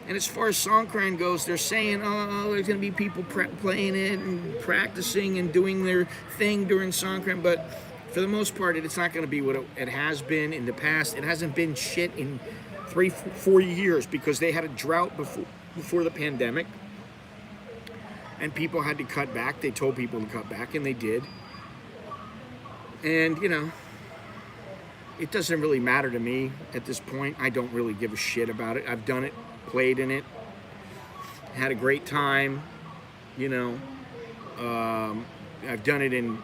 And as far as Songkran goes, they're saying, oh, there's going to be people playing it and practicing and doing their thing during Songkran. But for the most part, it's not going to be what it has been in the past. It hasn't been shit in 3-4 years because they had a drought before the pandemic. And people had to cut back. They told people to cut back, and they did. And, you know, it doesn't really matter to me at this point. I don't really give a shit about it. I've done it, played in it, had a great time, you know. I've done it in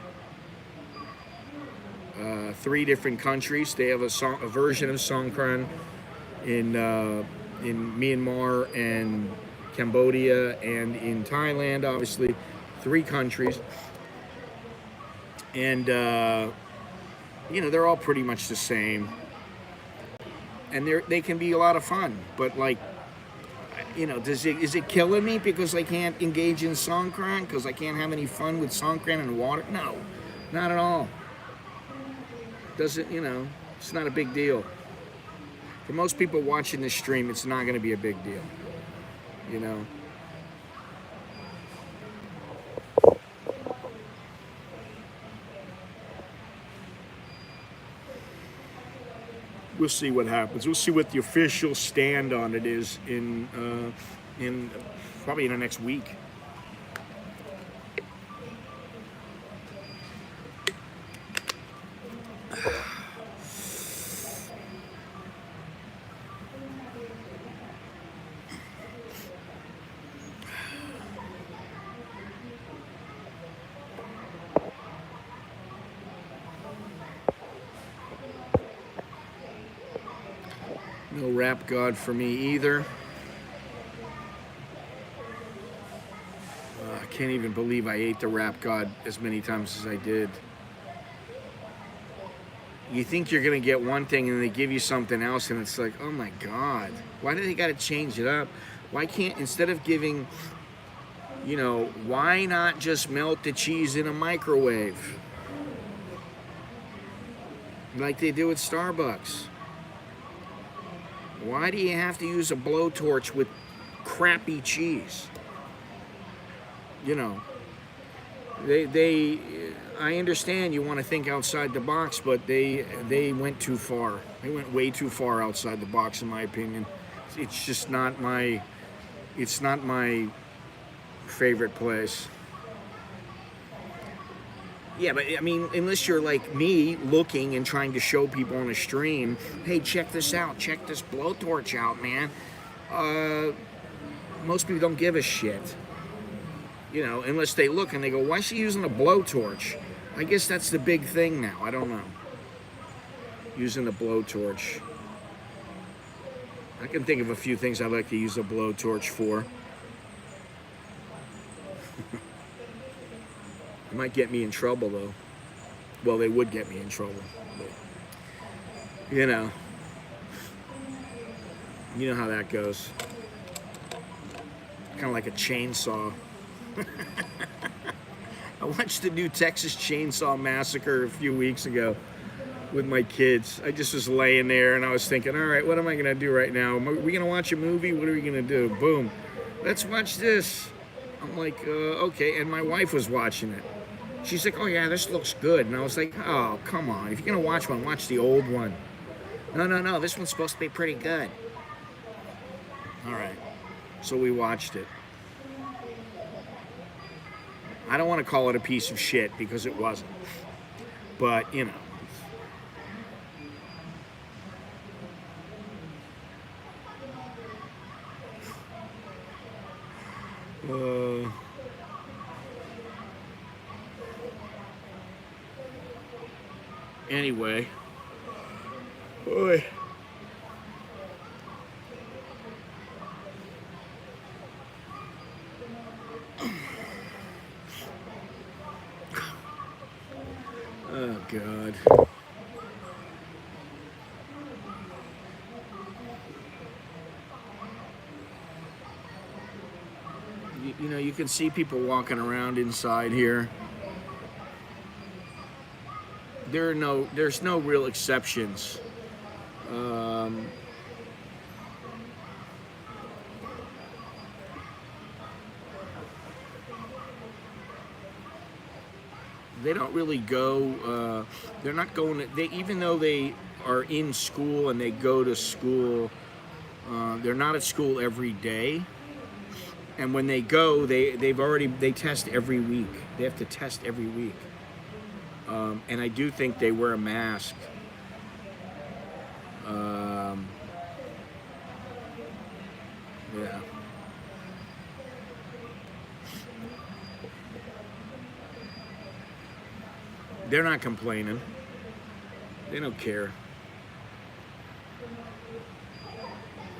3 different countries. They have a version of Songkran in Myanmar and Cambodia and in Thailand, obviously. 3 countries. And you know, they're all pretty much the same, and they can be a lot of fun. But like, you know, is it killing me because I can't engage in Songkran, because I can't have any fun with Songkran and water? No, not at all. Doesn't, you know, it's not a big deal. For most people watching this stream, it's not going to be a big deal, you know. We'll see what happens. We'll see what the official stand on it is in probably in the next week. No rap god for me either. I can't even believe I ate the rap god as many times as I did. You think you're gonna get one thing and they give you something else, and it's like, oh my god, why do they gotta change it up? Why can't, instead of giving, you know, why not just melt the cheese in a microwave like they do at Starbucks? Why do you have to use a blowtorch with crappy cheese? You know, I understand you want to think outside the box, but they went too far. They went way too far outside the box, in my opinion. It's just not my favorite place. Yeah, but I mean, unless you're like me, looking and trying to show people on a stream, hey, check this out, check this blowtorch out, man. Most people don't give a shit. You know, unless they look and they go, why is she using a blowtorch? I guess that's the big thing now. I don't know. Using a blowtorch. I can think of a few things I'd like to use a blowtorch for. It might get me in trouble, though. Well, they would get me in trouble. But, you know how that goes. Kind of like a chainsaw. I watched the new Texas Chainsaw Massacre a few weeks ago with my kids. I just was laying there and I was thinking, all right, what am I going to do right now? Are we going to watch a movie? What are we going to do? Boom. Let's watch this. I'm like, okay. And my wife was watching it. She's like, oh yeah, this looks good. And I was like, oh, come on. If you're going to watch one, watch the old one. No, this one's supposed to be pretty good. All right. So we watched it. I don't want to call it a piece of shit because it wasn't. But, you know. Anyway. Boy. Oh, God. You know, you can see people walking around inside here. There's no real exceptions. They don't really go. They're not going. Even though they are in school and they go to school, they're not at school every day. And when they go, they test every week. They have to test every week. And I do think they wear a mask. Yeah. They're not complaining. They don't care.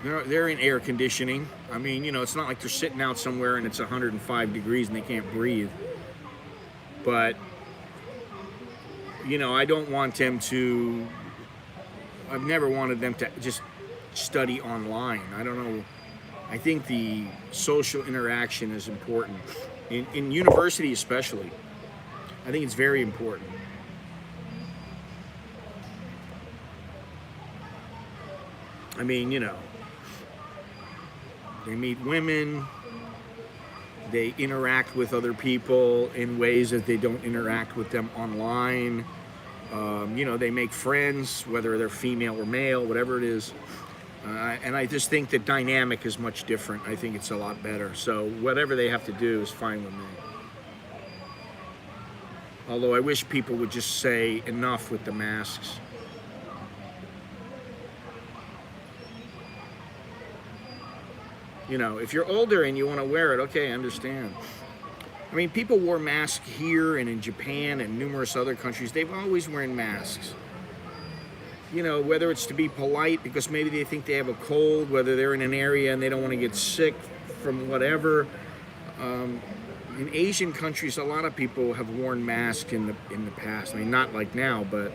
They're in air conditioning. I mean, you know, it's not like they're sitting out somewhere and it's 105 degrees and they can't breathe. But, you know, I don't want them to, I've never wanted them to just study online. I don't know. I think the social interaction is important. In university especially. I think it's very important. I mean, you know, they meet women, they interact with other people in ways that they don't interact with them online. You know, they make friends, whether they're female or male, whatever it is. And I just think the dynamic is much different. I think it's a lot better. So whatever they have to do is fine with me. Although I wish people would just say enough with the masks. You know, if you're older and you want to wear it, okay, I understand. I mean, people wore masks here and in Japan and numerous other countries. They've always worn masks. You know, whether it's to be polite because maybe they think they have a cold, whether they're in an area and they don't want to get sick from whatever. In Asian countries, a lot of people have worn masks in the past. I mean, not like now, but,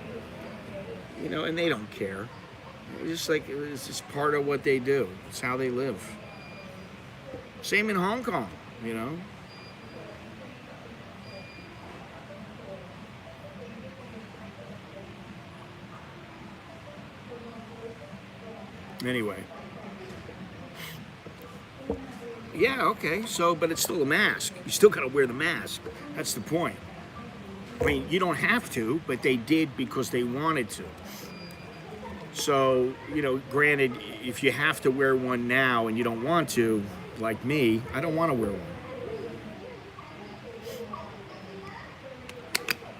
you know, and they don't care. It's just like, it's just part of what they do. It's how they live. Same in Hong Kong, you know. Anyway. Yeah, okay, so, but it's still a mask. You still gotta wear the mask. That's the point. I mean, you don't have to, but they did because they wanted to. So, you know, granted, if you have to wear one now and you don't want to, like me, I don't want to wear one.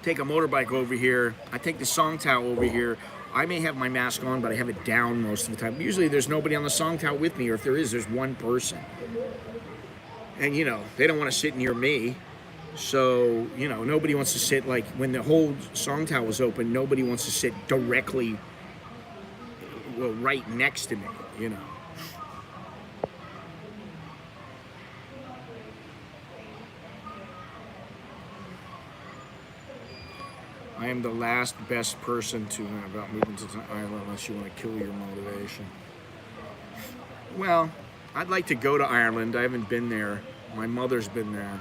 Take a motorbike over here. I take the Songtao over here. I may have my mask on, but I have it down most of the time. Usually there's nobody on the Songtao with me, or if there is, there's one person. And, you know, they don't want to sit near me. So, you know, nobody wants to sit, like, when the whole Songtao was open, nobody wants to sit directly, well, right next to me, you know. I am the last best person to know about moving to Ireland unless you want to kill your motivation. Well, I'd like to go to Ireland. I haven't been there. My mother's been there.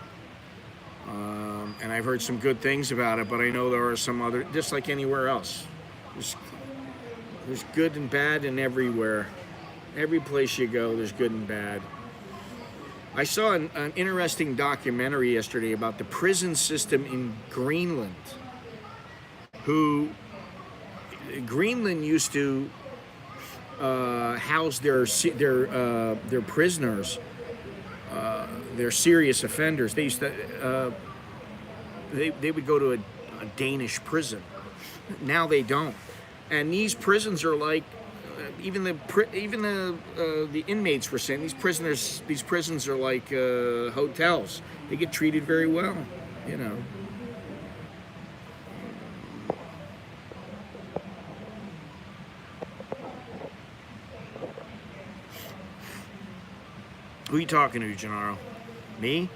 And I've heard some good things about it, but I know there are some other, just like anywhere else. There's good and bad in everywhere. Every place you go, there's good and bad. I saw an interesting documentary yesterday about the prison system in Greenland. Greenland used to house their prisoners, their serious offenders. They used to they would go to a Danish prison. Now they don't. And these prisons are like, even the inmates were saying these prisons are like hotels. They get treated very well, you know. Who are you talking to, Gennaro? Me?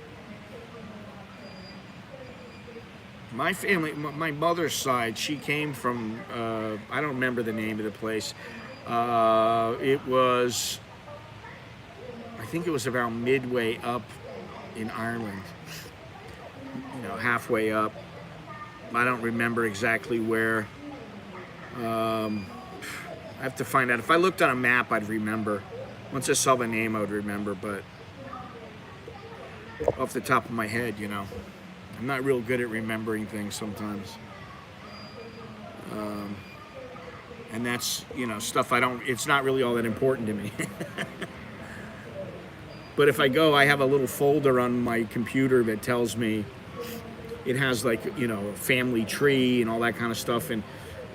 My family, my mother's side, she came from, I don't remember the name of the place. It was, I think it was about midway up in Ireland, you know, halfway up. I don't remember exactly where. I have to find out. If I looked on a map, I'd remember. Once I saw the name, I would remember, but off the top of my head, you know. I'm not real good at remembering things sometimes. And that's, you know, stuff it's not really all that important to me. But if I go, I have a little folder on my computer that tells me, it has like, you know, a family tree and all that kind of stuff, and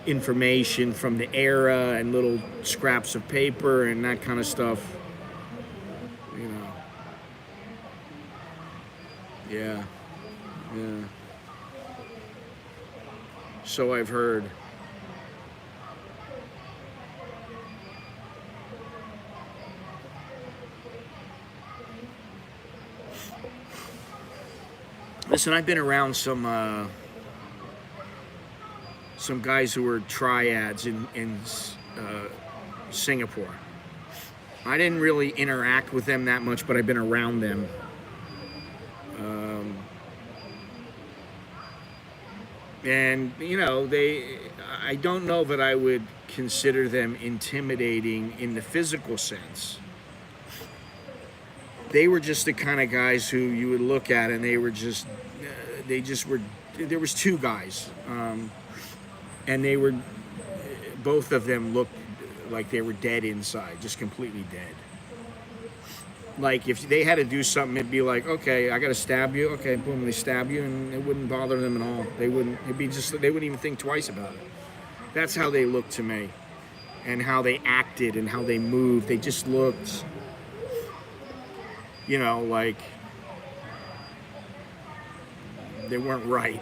information from the era and little scraps of paper and that kind of stuff, you know. Yeah. So I've heard. Listen, I've been around some guys who were triads in Singapore. I didn't really interact with them that much, but I've been around them. And, you know, I don't know that I would consider them intimidating in the physical sense. They were just the kind of guys who you would look at and there was two guys. And both of them looked like they were dead inside, just completely dead. Like if they had to do something, it'd be like, okay, I gotta stab you. Okay, boom, they stab you, and it wouldn't bother them at all. They wouldn't even think twice about it. That's how they looked to me, and how they acted and how they moved. They just looked, you know, like they weren't right.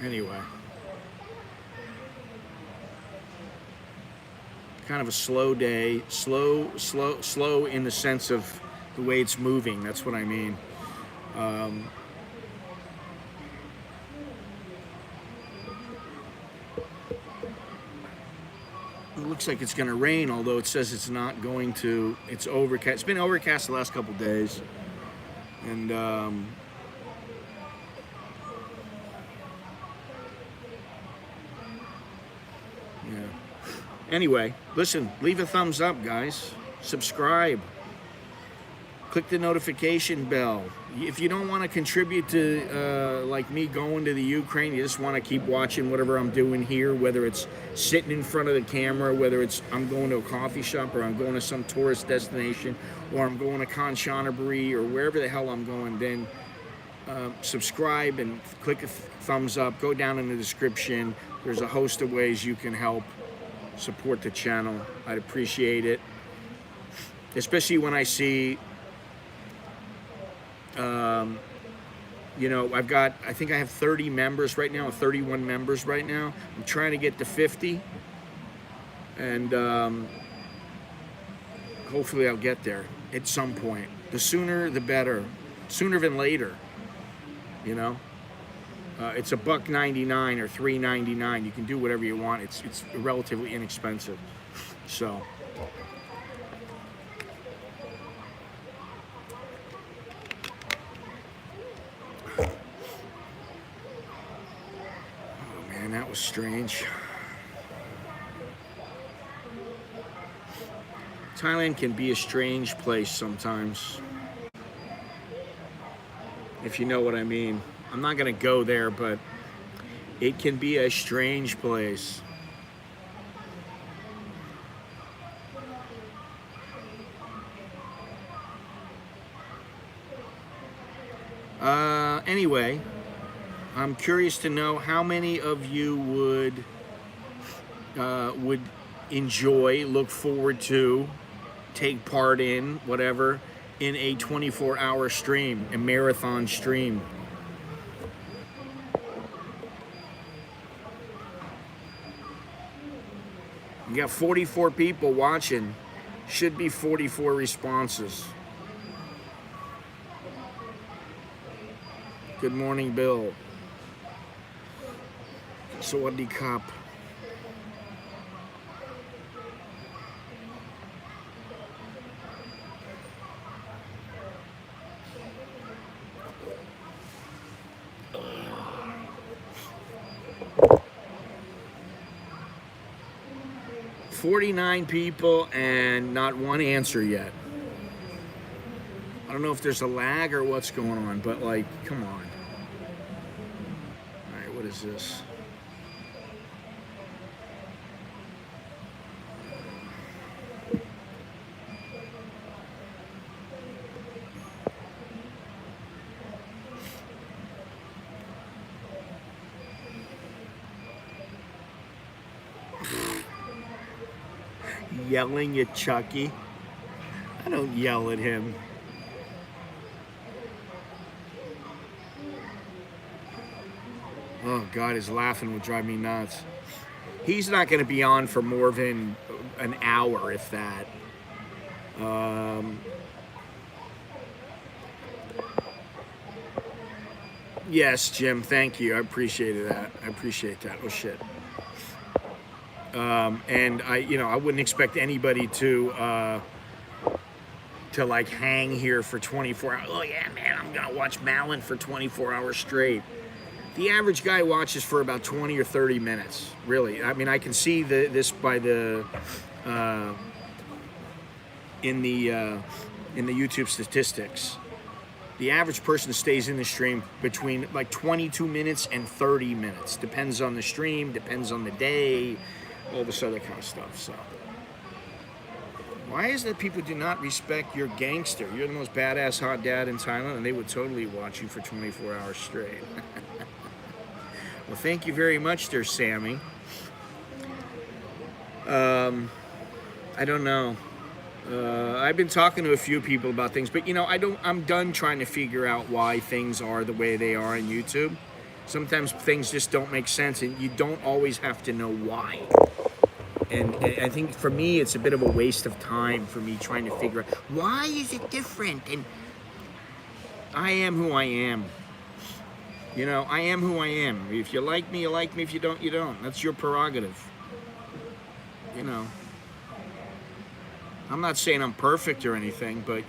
Anyway. Kind of a slow day, slow in the sense of the way it's moving. That's what I mean. It looks like it's going to rain, although it says it's not going to. It's overcast. It's been overcast the last couple days, and yeah. Anyway, listen, leave a thumbs up, guys. Subscribe. Click the notification bell. If you don't want to contribute to, like me going to the Ukraine, you just want to keep watching whatever I'm doing here, whether it's sitting in front of the camera, whether it's I'm going to a coffee shop, or I'm going to some tourist destination, or I'm going to Kanchanaburi, or wherever the hell I'm going, then subscribe and click a thumbs up. Go down in the description. There's a host of ways you can help support the channel. I'd appreciate it, especially when I see you know, I think I have 30 members right now, 31 members right now. I'm trying to get to 50, and hopefully I'll get there at some point. The sooner the better, sooner than later, you know. It's $1.99 or $3.99. You can do whatever you want. It's relatively inexpensive. So, oh man, that was strange. Thailand can be a strange place sometimes, if you know what I mean. I'm not going to go there, but it can be a strange place. Anyway, I'm curious to know how many of you would enjoy, look forward to, take part in, whatever, in a 24-hour stream, a marathon stream. You got 44 people watching. Should be 44 responses. Good morning, Bill. Sawadee Kap. $49 people and not one answer yet. I don't know if there's a lag or what's going on, but like, come on. All right, what is this? Yelling at Chucky? I don't yell at him. Oh God, his laughing would drive me nuts. He's not going to be on for more than an hour, if that. Yes, Jim, thank you. I appreciated that. I appreciate that. Oh shit. And I wouldn't expect anybody to like hang here for 24 hours. Oh yeah, man, I'm gonna watch Malin for 24 hours straight. The average guy watches for about 20 or 30 minutes, really. I mean, I can see this by the in the YouTube statistics. The average person stays in the stream between like 22 minutes and 30 minutes. Depends on the stream, depends on the day, all this other kind of stuff. So, why is it that people do not respect your gangster? You're the most badass hot dad in Thailand, and they would totally watch you for 24 hours straight. Well, thank you very much there, Sammy. I don't know. I've been talking to a few people about things, but I'm done trying to figure out why things are the way they are on YouTube. Sometimes things just don't make sense, and you don't always have to know why. And I think for me, it's a bit of a waste of time for me trying to figure out why is it different. And I am who I am. I am who I am. If you like me, you like me. If you don't, you don't. That's your prerogative. I'm not saying I'm perfect or anything, but,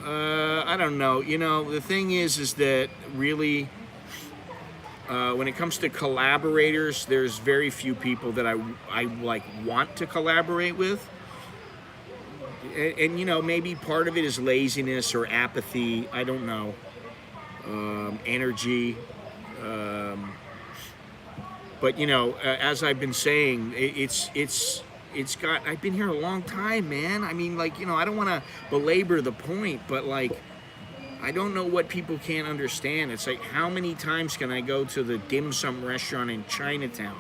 I don't know. The thing is that really, when it comes to collaborators, there's very few people that I like want to collaborate with. And maybe part of it is laziness or apathy. I don't know. Energy. But as I've been saying, I've been here a long time, man. I mean, I don't want to belabor the point, but I don't know what people can't understand. It's like, how many times can I go to the dim sum restaurant in Chinatown,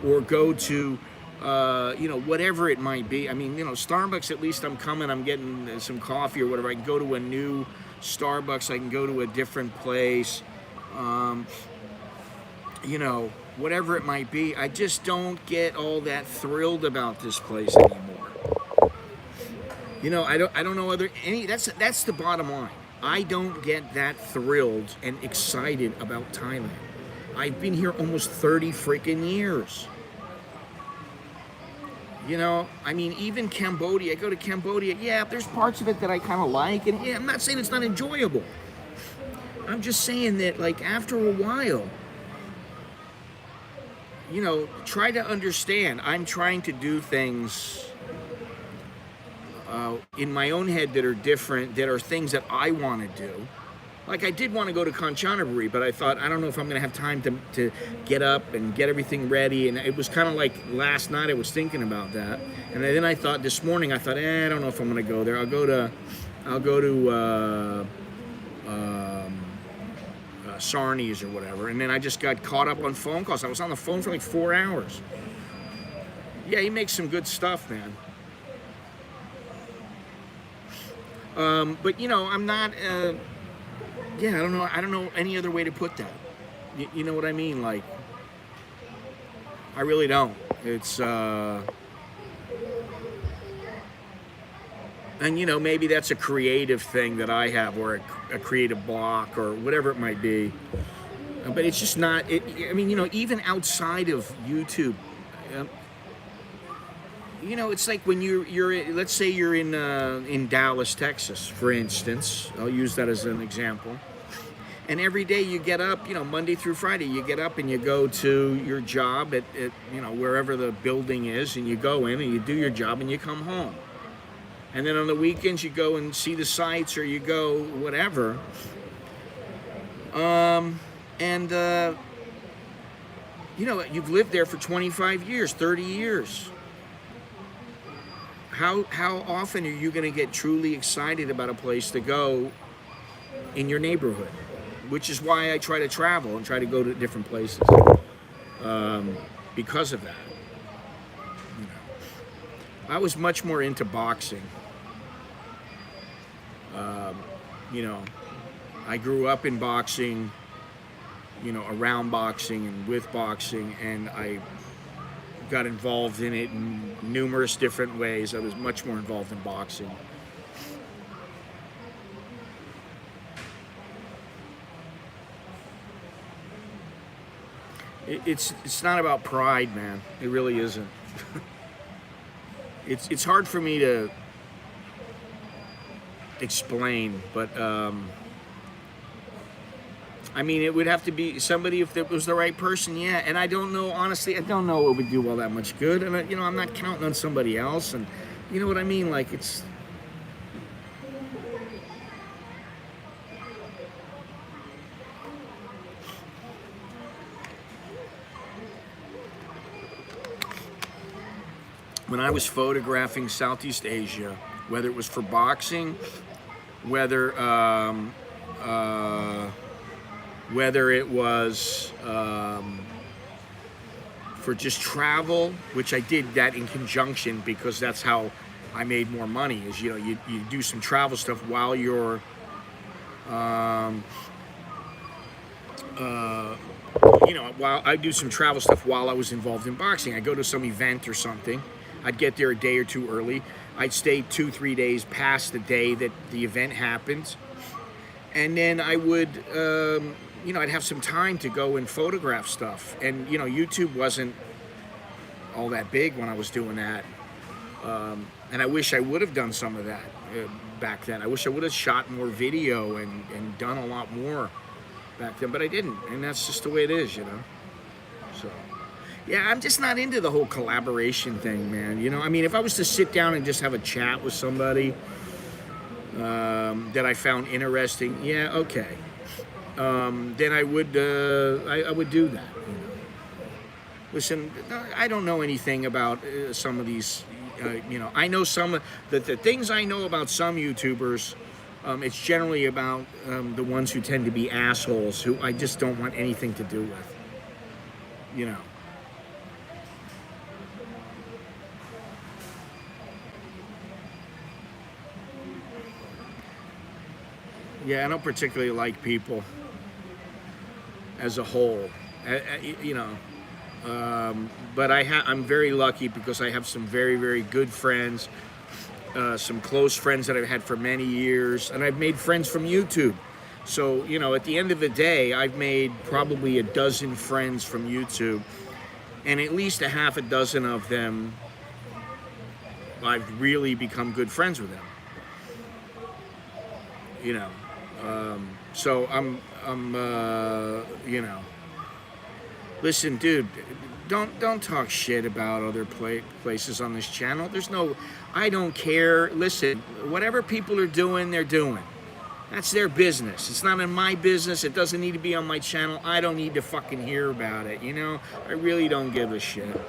or go to, whatever it might be. I mean, Starbucks, at least I'm getting some coffee or whatever. I can go to a new Starbucks, I can go to a different place, whatever it might be. I just don't get all that thrilled about this place anymore. I don't know that's the bottom line. I don't get that thrilled and excited about Thailand. I've been here almost 30 freaking years. I mean, even Cambodia, I go to Cambodia, yeah, there's parts of it that I kind of like, and yeah, I'm not saying it's not enjoyable. I'm just saying that, after a while, try to understand. I'm trying to do things in my own head that are different, that are things that I want to do. Like, I did want to go to Kanchanaburi, but I thought, I don't know if I'm going to have time to get up and get everything ready. And it was kind of like last night I was thinking about that. And then I thought this morning, I don't know if I'm going to go there. I'll go to Sarnies or whatever, and then I just got caught up on phone calls. I was on the phone for like 4 hours. Yeah, he makes some good stuff, man. But you know, I'm not. Yeah, I don't know any other way to put that. You know what I mean? Like, I really don't. It's. And you know, maybe that's a creative thing that I have, or a creative block, or whatever it might be. But it's just not. I mean, you know, even outside of YouTube, you know, it's like when you're let's say you're in Dallas, Texas, for instance. I'll use that as an example. And every day you get up, you know, Monday through Friday, you get up and you go to your job at you know, wherever the building is, and you go in and you do your job and you come home. And then on the weekends, you go and see the sights, or you go whatever. You know, you've lived there for 25 years, 30 years. How often are you going to get truly excited about a place to go in your neighborhood? Which is why I try to travel and try to go to different places. Because of that. You know, I was much more into boxing. You know, I grew up in boxing, you know, around boxing and with boxing, and I got involved in it in numerous different ways. I was much more involved in boxing. It's not about pride, man. It really isn't. It's hard for me to explain, but I mean, it would have to be somebody, if it was the right person, yeah. And I don't know, honestly, I don't know it would do all that much good. And you know, I'm not counting on somebody else, and you know what I mean? Like, it's. When I was photographing Southeast Asia, whether it was for boxing, whether it was for just travel, which I did that in conjunction because that's how I made more money. Is, you know, you do some travel stuff while you're you know, while I do some travel stuff while I was involved in boxing. I go to some event or something. I'd get there a day or two early. I'd stay 2-3 days past the day that the event happened. And then I would, you know, I'd have some time to go and photograph stuff. And, you know, YouTube wasn't all that big when I was doing that. And I wish I would have done some of that back then. I wish I would have shot more video and done a lot more back then, but I didn't. And that's just the way it is, you know. So. Yeah, I'm just not into the whole collaboration thing, man. You know, I mean, if I was to sit down and just have a chat with somebody that I found interesting, yeah, okay. Then I would do that. You know? Listen, I don't know anything about some of these. You know, I know some of the things I know about some YouTubers. It's generally about the ones who tend to be assholes, who I just don't want anything to do with. You know. Yeah, I don't particularly like people as a whole, you know. But I'm very lucky because I have some very, very good friends, some close friends that I've had for many years, and I've made friends from YouTube. So, you know, at the end of the day, I've made probably a dozen friends from YouTube, and at least a half a dozen of them, I've really become good friends with them. You know. So I'm you know, listen, dude, don't talk shit about other places on this channel. I don't care. Listen, whatever people are doing, they're doing. That's their business. It's not in my business. It doesn't need to be on my channel. I don't need to fucking hear about it, you know? I really don't give a shit.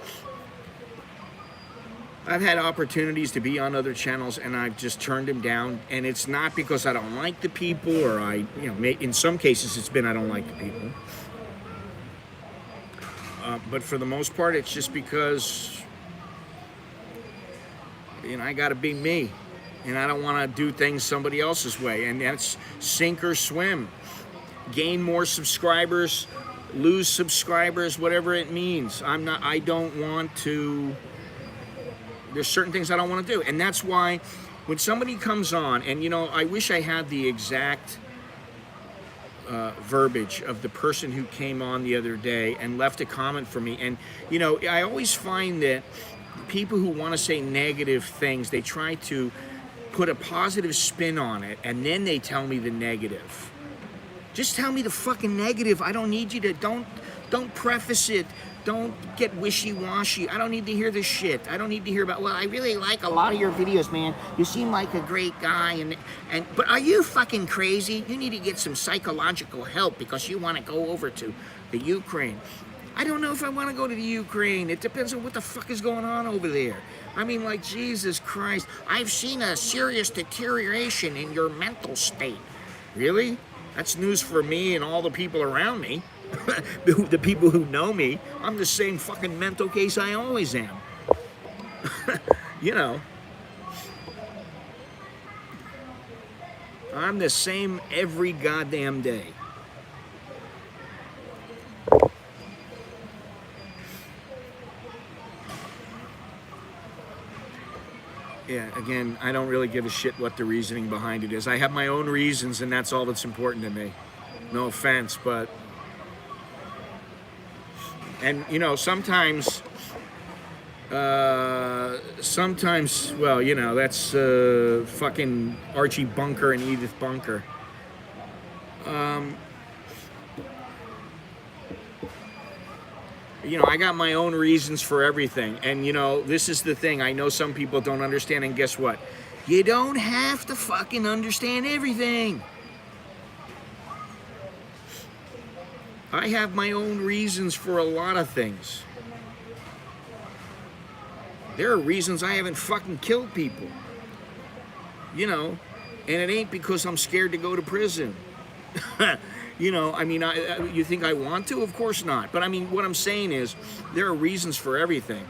I've had opportunities to be on other channels, and I've just turned them down. And it's not because I don't like the people, or in some cases, it's been I don't like the people. But for the most part, it's just because, I got to be me, and I don't want to do things somebody else's way. And that's sink or swim. Gain more subscribers, lose subscribers, whatever it means. I don't want to. There's certain things I don't want to do. And that's why when somebody comes on, and I wish I had the exact verbiage of the person who came on the other day and left a comment for me. And, I always find that people who want to say negative things, they try to put a positive spin on it, and then they tell me the negative. Just tell me the fucking negative. I don't need you to, don't preface it. Don't get wishy-washy. I don't need to hear this shit. I don't need to hear about, well, I really like a lot of your videos, man. You seem like a great guy, but are you fucking crazy? You need to get some psychological help because you want to go over to the Ukraine. I don't know if I want to go to the Ukraine. It depends on what the fuck is going on over there. I mean, like, Jesus Christ. I've seen a serious deterioration in your mental state. Really? That's news for me and all the people around me. The people who know me. I'm the same fucking mental case I always am. I'm the same every goddamn day. Yeah, again, I don't really give a shit what the reasoning behind it is. I have my own reasons, and that's all that's important to me. No offense, but... And, sometimes, well, that's fucking Archie Bunker and Edith Bunker. I got my own reasons for everything. And, this is the thing. I know some people don't understand, and guess what? You don't have to fucking understand everything. I have my own reasons for a lot of things. There are reasons I haven't fucking killed people. And it ain't because I'm scared to go to prison. You think I want to? Of course not. But what I'm saying is, there are reasons for everything.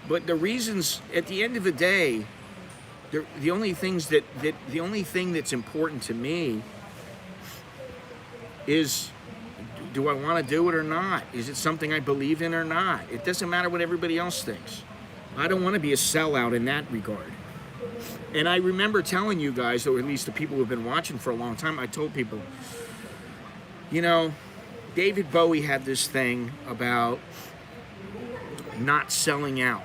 But the reasons, at the end of the day, the only thing that's important to me is, do I want to do it or not? Is it something I believe in or not? It doesn't matter what everybody else thinks. I don't want to be a sellout in that regard. And I remember telling you guys, or at least the people who have been watching for a long time, I told people, David Bowie had this thing about not selling out.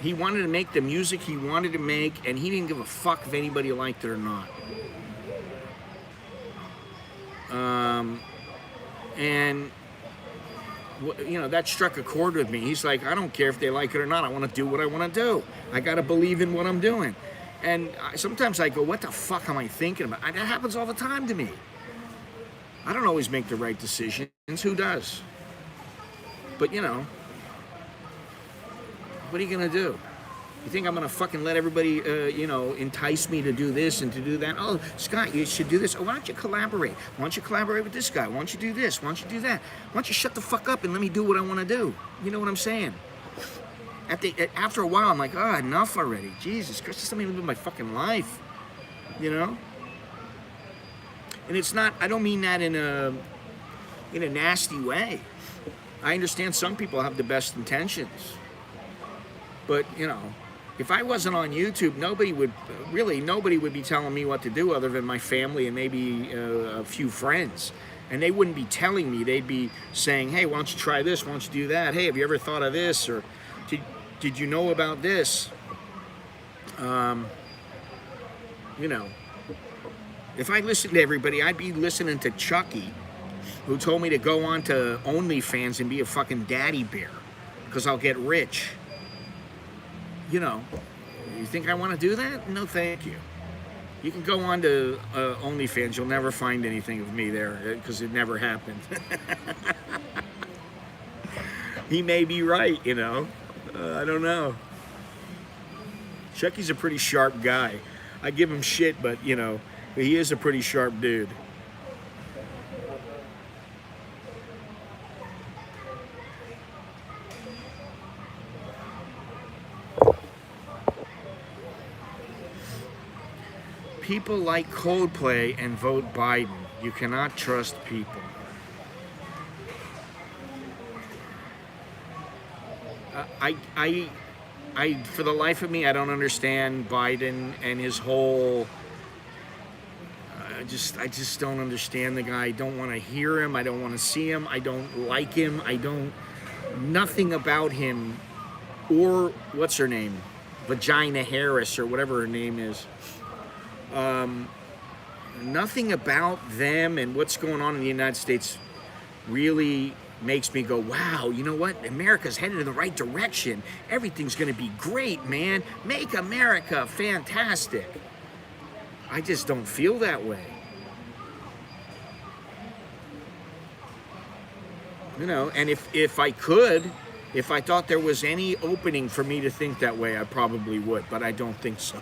He wanted to make the music he wanted to make, and he didn't give a fuck if anybody liked it or not. And that struck a chord with me. He's like, I don't care if they like it or not. I want to do what I want to do. I got to believe in what I'm doing. And sometimes I go, what the fuck am I thinking about? That happens all the time to me. I don't always make the right decisions. Who does? But, what are you going to do? You think I'm going to fucking let everybody, entice me to do this and to do that? Oh, Scott, you should do this. Oh, why don't you collaborate? Why don't you collaborate with this guy? Why don't you do this? Why don't you do that? Why don't you shut the fuck up and let me do what I want to do? You know what I'm saying? After a while, I'm like, enough already. Jesus Christ, just let me live my fucking life. And it's not, I don't mean that in a nasty way. I understand some people have the best intentions. But, if I wasn't on YouTube, nobody would be telling me what to do other than my family and maybe a few friends. And they wouldn't be telling me. They'd be saying, hey, why don't you try this? Why don't you do that? Hey, have you ever thought of this? Or did you know about this? If I listened to everybody, I'd be listening to Chucky, who told me to go on to OnlyFans and be a fucking daddy bear because I'll get rich. You think I want to do that? No, thank you. You can go on to OnlyFans. You'll never find anything of me there because it never happened. He may be right, I don't know. Chucky's a pretty sharp guy. I give him shit, but you know, he is a pretty sharp dude. People like Coldplay and vote Biden. You cannot trust people. I, for the life of me, I don't understand Biden and his whole. I just don't understand the guy. I don't want to hear him. I don't want to see him. I don't like him. Nothing about him, or what's her name, Vagina Harris or whatever her name is. Nothing about them and what's going on in the United States really makes me go, wow, you know what? America's headed in the right direction. Everything's going to be great, man. Make America fantastic. I just don't feel that way. You know, and if I could, if I thought there was any opening for me to think that way, I probably would, but I don't think so.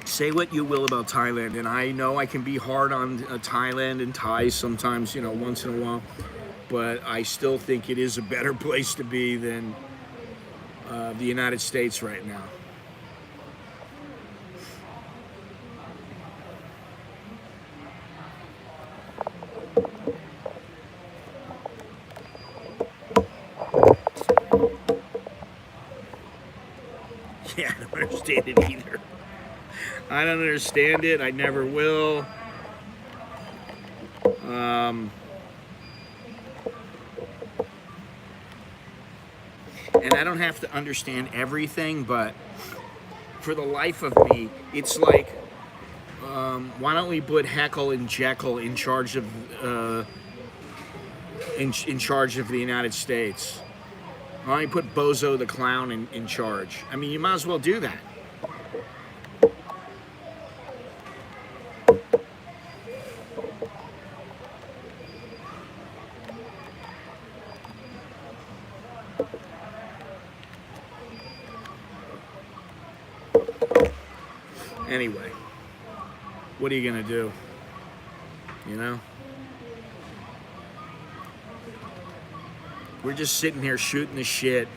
Say what you will about Thailand, and I know I can be hard on Thailand and Thais sometimes, you know, once in a while, but I still think it is a better place to be than the United States right now. Yeah, I don't understand it either. I don't understand it. I never will. And I don't have to understand everything, but for the life of me, it's like, why don't we put Heckle and Jekyll in charge of in charge of the United States? Why don't you put Bozo the Clown in charge? I mean, you might as well do that. Anyway, what are you gonna do? You know? We're just sitting here shooting the shit.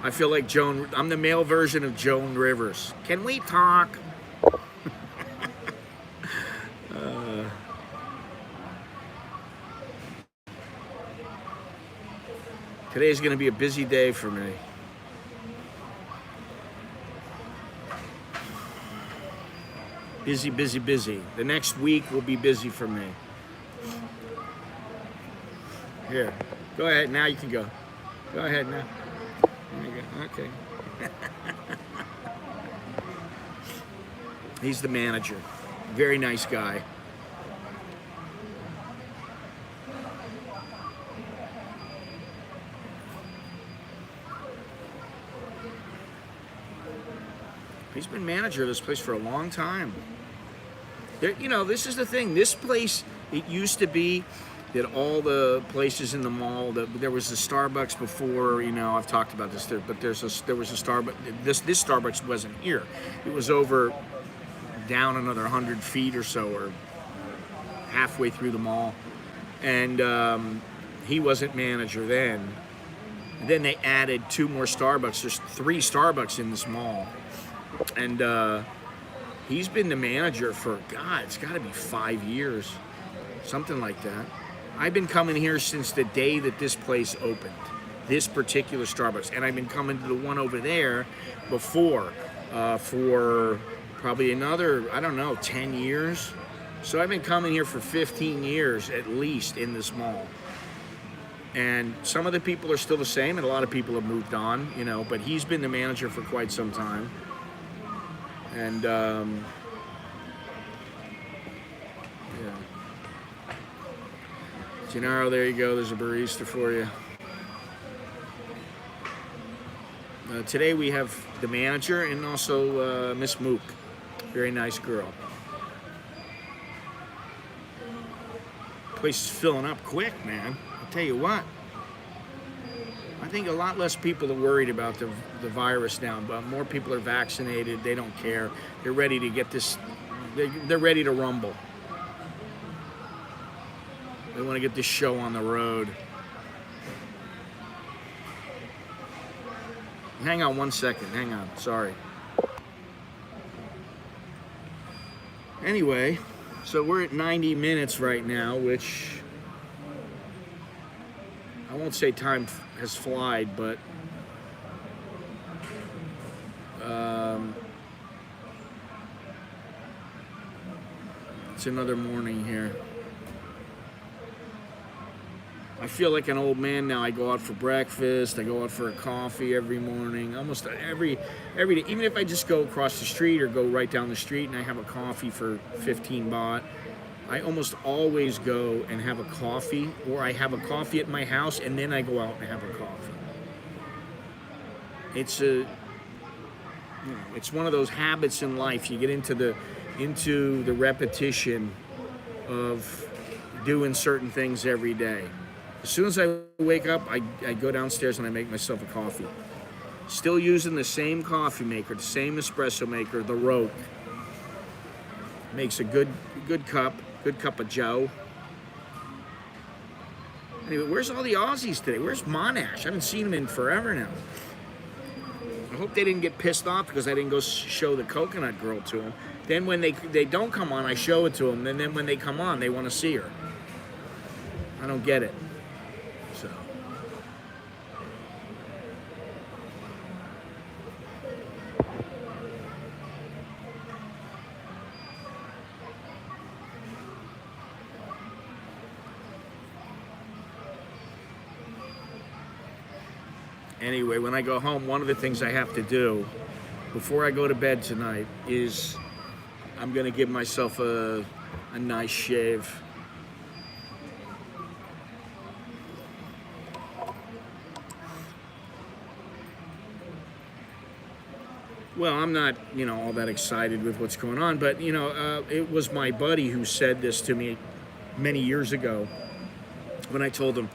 I feel like I'm the male version of Joan Rivers. Can we talk? Today's gonna be a busy day for me. Busy, busy, busy. The next week will be busy for me. Here, go ahead. Now you can go. Go ahead now. There you go. Okay. He's the manager. Very nice guy. He's been manager of this place for a long time. You know, this is the thing. This place, it used to be that all the places in the mall, there was a Starbucks before, you know, I've talked about this there, but there was a Starbucks. This Starbucks wasn't here. It was over down another 100 feet or so, or halfway through the mall. And he wasn't manager then. And then they added 2 more Starbucks. There's 3 Starbucks in this mall. And he's been the manager for, God, it's got to be 5 years, something like that. I've been coming here since the day that this place opened, this particular Starbucks. And I've been coming to the one over there before for probably another, I don't know, 10 years. So I've been coming here for 15 years at least in this mall. And some of the people are still the same, and a lot of people have moved on, you know, but he's been the manager for quite some time. And, yeah. Gennaro, there you go. There's a barista for you. Today we have the manager and also Miss Mook. Very nice girl. Place is filling up quick, man. Tell you what, I think a lot less people are worried about the virus now, but more people are vaccinated. They don't care. They're ready to get this, they're ready to rumble. They want to get this show on the road. Hang on one second. Hang on. Sorry. Anyway, so we're at 90 minutes right now, which I won't say time has flied, but it's another morning here. I feel like an old man now. I go out for breakfast. I go out for a coffee every morning, almost every day. Even if I just go across the street or go right down the street and I have a coffee for 15 baht, I almost always go and have a coffee, or I have a coffee at my house and then I go out and have a coffee. It's one of those habits in life. You get into the repetition of doing certain things every day. As soon as I wake up, I go downstairs and I make myself a coffee. Still using the same coffee maker, the same espresso maker, the Roke. Makes a good cup of Joe. Anyway, where's all the Aussies today? Where's Monash? I haven't seen him in forever now. I hope they didn't get pissed off because I didn't go show the coconut girl to them. Then when they don't come on, I show it to them. And then when they come on, they want to see her. I don't get it. So. Anyway, when I go home, one of the things I have to do before I go to bed tonight is I'm going to give myself a nice shave. Well, I'm not, all that excited with what's going on, but, it was my buddy who said this to me many years ago when I told him,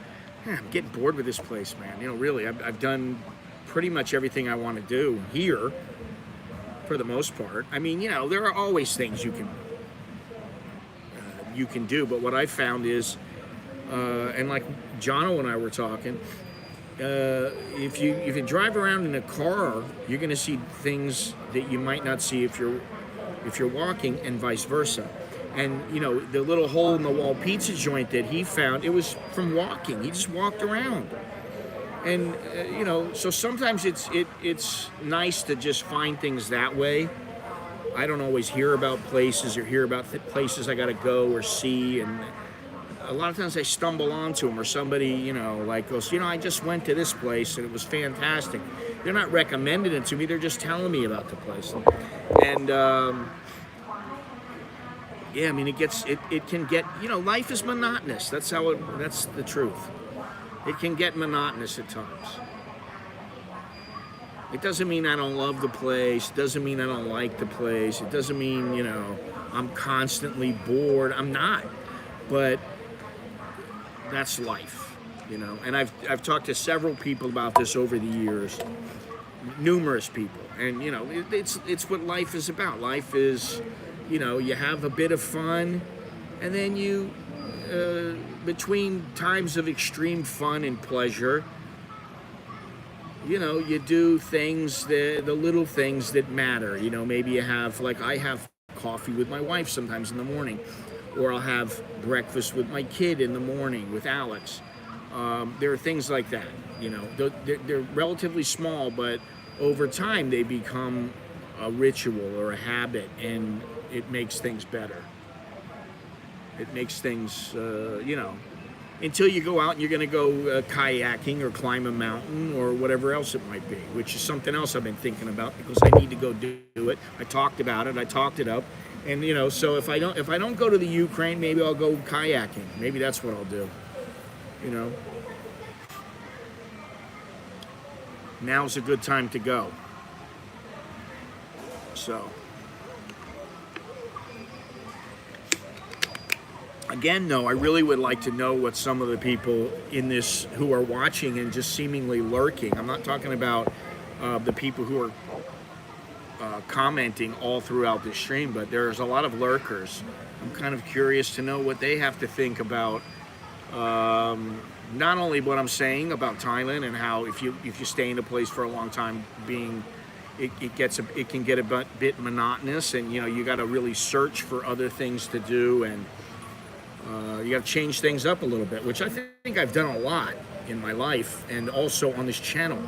I'm getting bored with this place, man. Really, I've done pretty much everything I want to do here for the most part. I mean, there are always things you can do, but what I found is, and like Jono and I were talking, if you drive around in a car, you're going to see things that you might not see if you're walking, and vice versa. And the little hole in the wall pizza joint that he found, it was from walking. He just walked around, and so sometimes it's nice to just find things that way. I don't always hear about places or hear about places I got to go or see, and a lot of times I stumble onto them, or somebody, goes, I just went to this place and it was fantastic. They're not recommending it to me, they're just telling me about the place. And, yeah, I mean, it can get, life is monotonous. That's the truth. It can get monotonous at times. It doesn't mean I don't love the place. It doesn't mean I don't like the place. It doesn't mean, I'm constantly bored. I'm not. But that's life, and I've talked to several people about this over the years, numerous people, and it's what life is about. Life is, you have a bit of fun, and then you between times of extreme fun and pleasure, you do things, the little things that matter. Maybe you have, like I have coffee with my wife sometimes in the morning, or I'll have breakfast with my kid in the morning with Alex. There are things like that, they're relatively small, but over time they become a ritual or a habit, and it makes things better. It makes things, until you go out and you're going to go kayaking or climb a mountain or whatever else it might be, which is something else I've been thinking about because I need to go do it. I talked about it. I talked it up. And, so if I don't go to the Ukraine, maybe I'll go kayaking. Maybe that's what I'll do, Now's a good time to go. So. Again, though, I really would like to know what some of the people in this who are watching and just seemingly lurking. I'm not talking about the people who are commenting all throughout the stream, but there's a lot of lurkers. I'm kind of curious to know what they have to think about not only what I'm saying about Thailand and how if you stay in a place for a long time, it can get a bit monotonous, and you got to really search for other things to do, and you got to change things up a little bit, which I think I've done a lot in my life and also on this channel.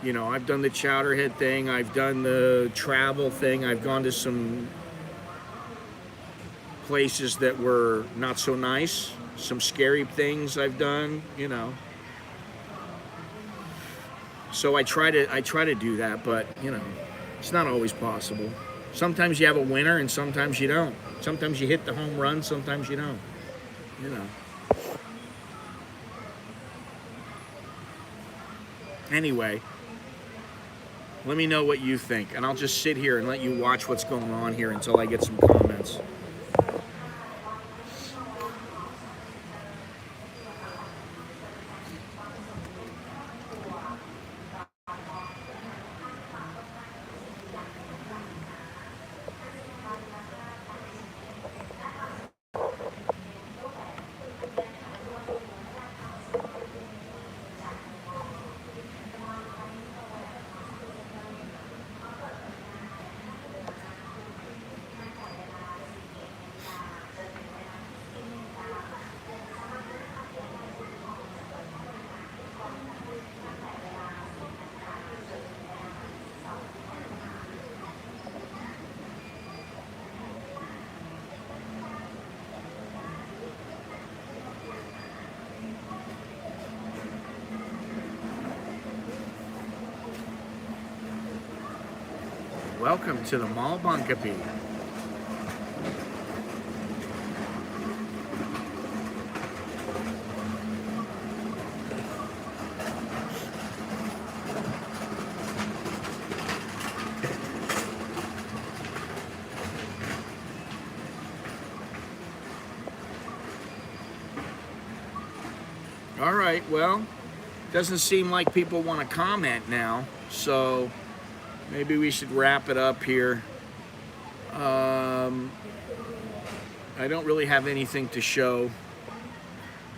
I've done the chowderhead thing, I've done the travel thing, I've gone to some places that were not so nice, some scary things I've done, So I try to do that, but it's not always possible. Sometimes you have a winner and sometimes you don't. Sometimes you hit the home run, sometimes you don't. Anyway, let me know what you think, and I'll just sit here and let you watch what's going on here until I get some comments. Welcome to the Mall Bangkok. All right, well, doesn't seem like people want to comment now, so maybe we should wrap it up here. I don't really have anything to show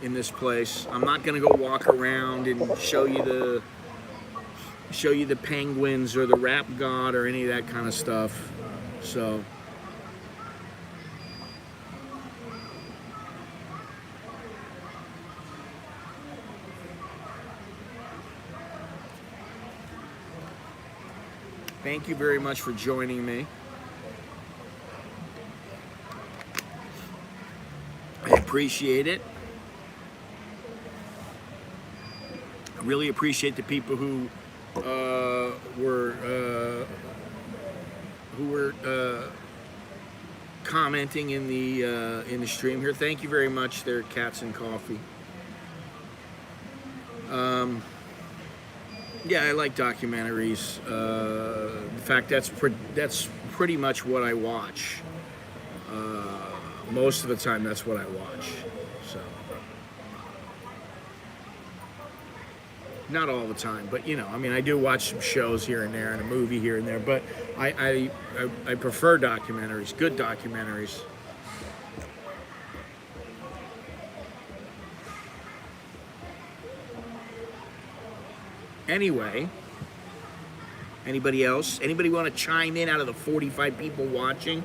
in this place. I'm not going to go walk around and show you the penguins or the rap god or any of that kind of stuff. So thank you very much for joining me. I appreciate it. I really appreciate the people who were commenting in the stream here. Thank you very much there, Cats and Coffee. Yeah, I like documentaries. In fact, that's pretty much what I watch. Most of the time, that's what I watch. So, not all the time, but I do watch some shows here and there and a movie here and there. But I prefer documentaries, good documentaries. Anyway, anybody else? Anybody want to chime in out of the 45 people watching?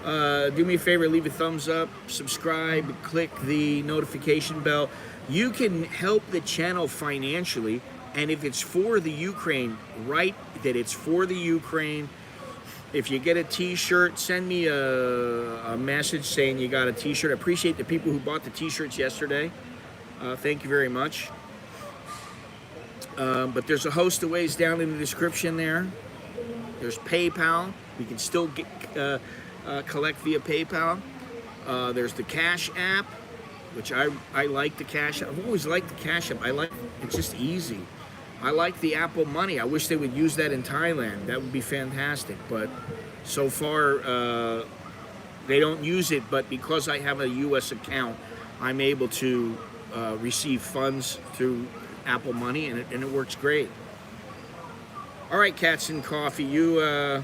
Do me a favor, leave a thumbs up, subscribe, click the notification bell. You can help the channel financially, and if it's for the Ukraine, write that it's for the Ukraine. If you get a t-shirt, send me a message saying you got a t-shirt. I appreciate the people who bought the t-shirts yesterday. Thank you very much. But there's a host of ways down in the description there. There's PayPal. We can still collect via PayPal. There's the Cash App, which I like the Cash App. I've always liked the Cash App. It's just easy. I like the Apple Money. I wish they would use that in Thailand. That would be fantastic. But so far, they don't use it, but because I have a U.S. account, I'm able to receive funds through Apple Money, and it works great. All right, Cats and Coffee, you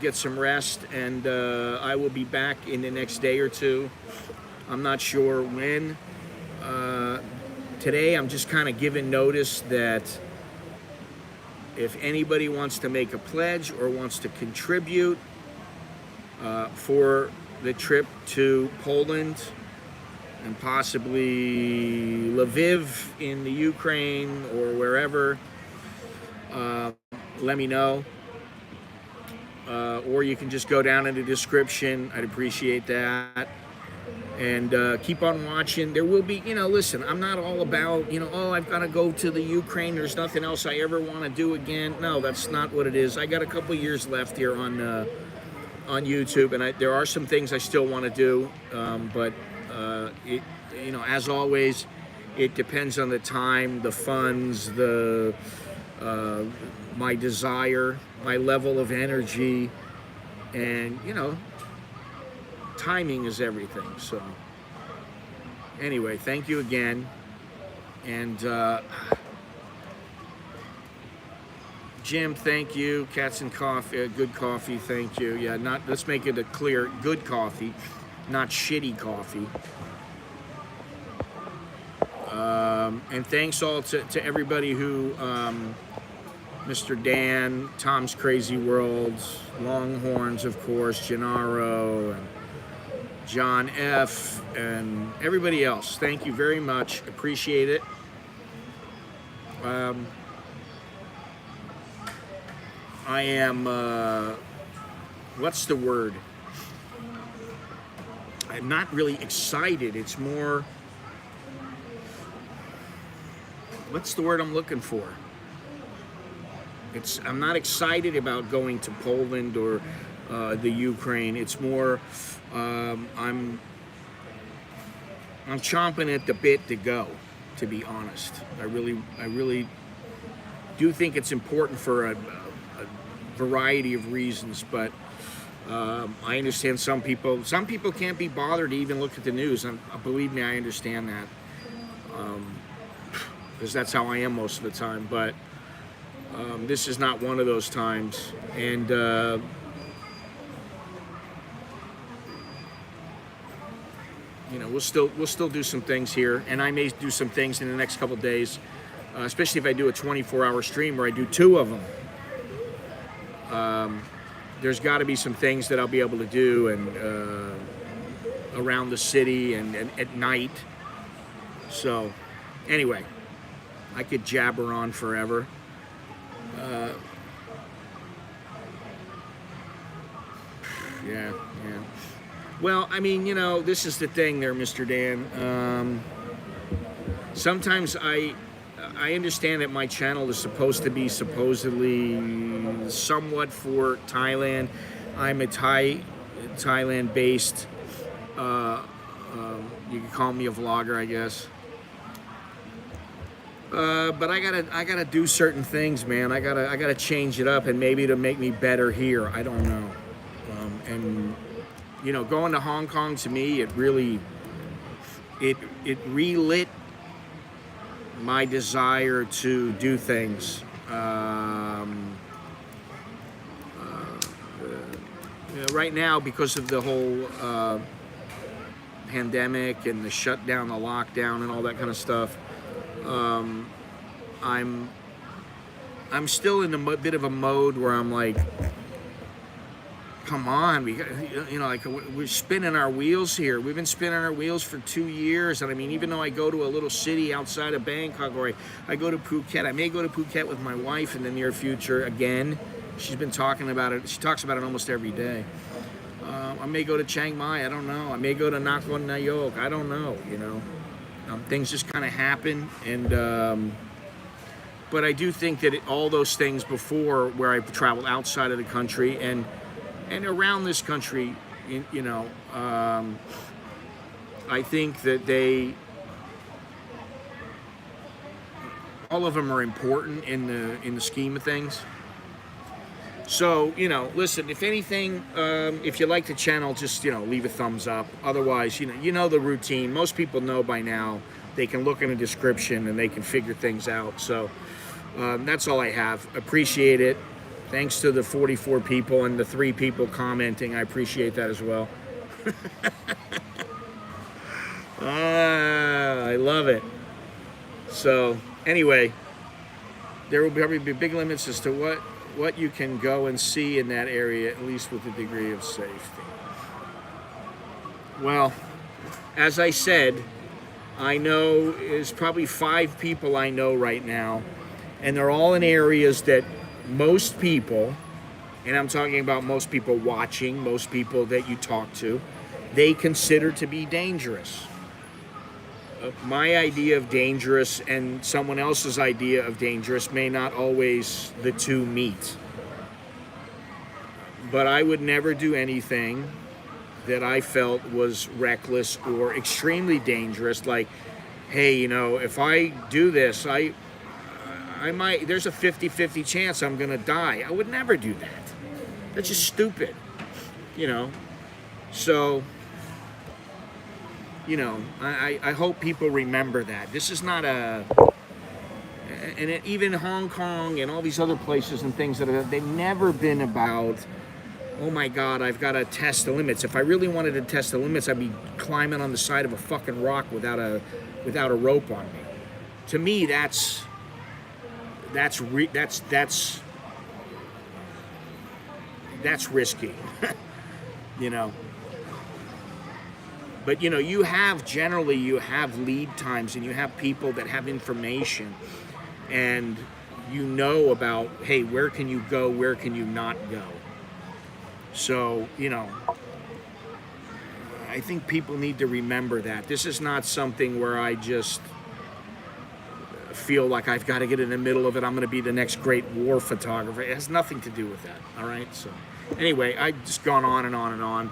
get some rest, and I will be back in the next day or two. I'm not sure when. Today, I'm just kind of giving notice that if anybody wants to make a pledge or wants to contribute for the trip to Poland and possibly Lviv in the Ukraine or wherever, let me know. Or you can just go down in the description. I'd appreciate that. And keep on watching. There will be, listen, I'm not all about, oh, I've got to go to the Ukraine. There's nothing else I ever want to do again. No, that's not what it is. I got a couple years left here on YouTube, and there are some things I still want to do. But as always, it depends on the time, the funds, my desire, my level of energy, and timing is everything. So anyway, thank you again. And Jim, thank you. Cats and Coffee, good coffee, thank you. Yeah, let's make it a clear, good coffee, not shitty coffee. And thanks all to everybody who, Mr. Dan, Tom's Crazy World, Longhorns, of course, Gennaro, and John F., and everybody else. Thank you very much. Appreciate it. I am, what's the word? I'm not really excited. It's more, what's the word I'm looking for? I'm not excited about going to Poland or the Ukraine. It's more, I'm chomping at the bit to go, to be honest. I really do think it's important for a variety of reasons, but I understand some people can't be bothered to even look at the news, and believe me, I understand that, because that's how I am most of the time, but this is not one of those times, and we'll still do some things here, and I may do some things in the next couple of days, especially if I do a 24-hour stream where I do 2 of them. There's got to be some things that I'll be able to do, and around the city and at night. So, anyway, I could jabber on forever. Yeah. Well, I mean, this is the thing there, Mr. Dan. Sometimes I understand that my channel is supposed to be supposedly somewhat for Thailand. I'm a Thailand-based, you could call me a vlogger, I guess. But I gotta do certain things, man. I gotta change it up, and maybe to make me better here. I don't know. And going to Hong Kong, to me, it really relit my desire to do things. Right now, because of the whole pandemic and the shutdown, the lockdown, and all that kind of stuff, I'm still in a bit of a mode where I'm like, come on, we're spinning our wheels here. We've been spinning our wheels for 2 years, and I mean, even though I go to a little city outside of Bangkok, or I go to Phuket, I may go to Phuket with my wife in the near future again. She's been talking about it. She talks about it almost every day. I may go to Chiang Mai. I don't know. I may go to Nakhon Nayok. I don't know. Things just kind of happen, and but I do think that all those things before, where I've traveled outside of the country and around this country, I think that all of them are important in the scheme of things. So, listen, if anything, if you like the channel, just, leave a thumbs up. Otherwise, you know the routine. Most people know by now. They can look in the description and they can figure things out. So that's all I have. Appreciate it. Thanks to the 44 people and the 3 people commenting. I appreciate that as well. I love it. So anyway, there will probably be big limits as to what you can go and see in that area, at least with a degree of safety. Well, as I said, I know there's probably 5 people I know right now, and they're all in areas that most people, and I'm talking about most people watching, most people that you talk to, they consider to be dangerous. My idea of dangerous and someone else's idea of dangerous may not always the two meet. But I would never do anything that I felt was reckless or extremely dangerous. Like, hey, if I do this, I might, there's a 50-50 chance I'm gonna die. I would never do that. That's just stupid, So, I hope people remember that. This is not even Hong Kong and all these other places and things they've never been about, oh my God, I've got to test the limits. If I really wanted to test the limits, I'd be climbing on the side of a fucking rock without a rope on me. To me, that's risky, But you have lead times, and you have people that have information, and about, hey, where can you go, where can you not go? So, I think people need to remember that. This is not something where I just feel like I've got to get in the middle of it. I'm going to be the next great war photographer. It has nothing to do with that, all right? So, anyway, I've just gone on and on and on.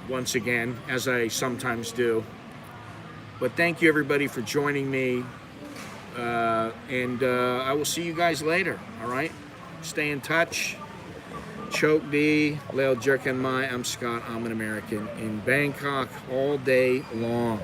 Once again, as I sometimes do. But thank you, everybody, for joining me. And I will see you guys later, all right? Stay in touch. Choke D, Leo Jerkin Mai. I'm Scott. I'm an American in Bangkok all day long.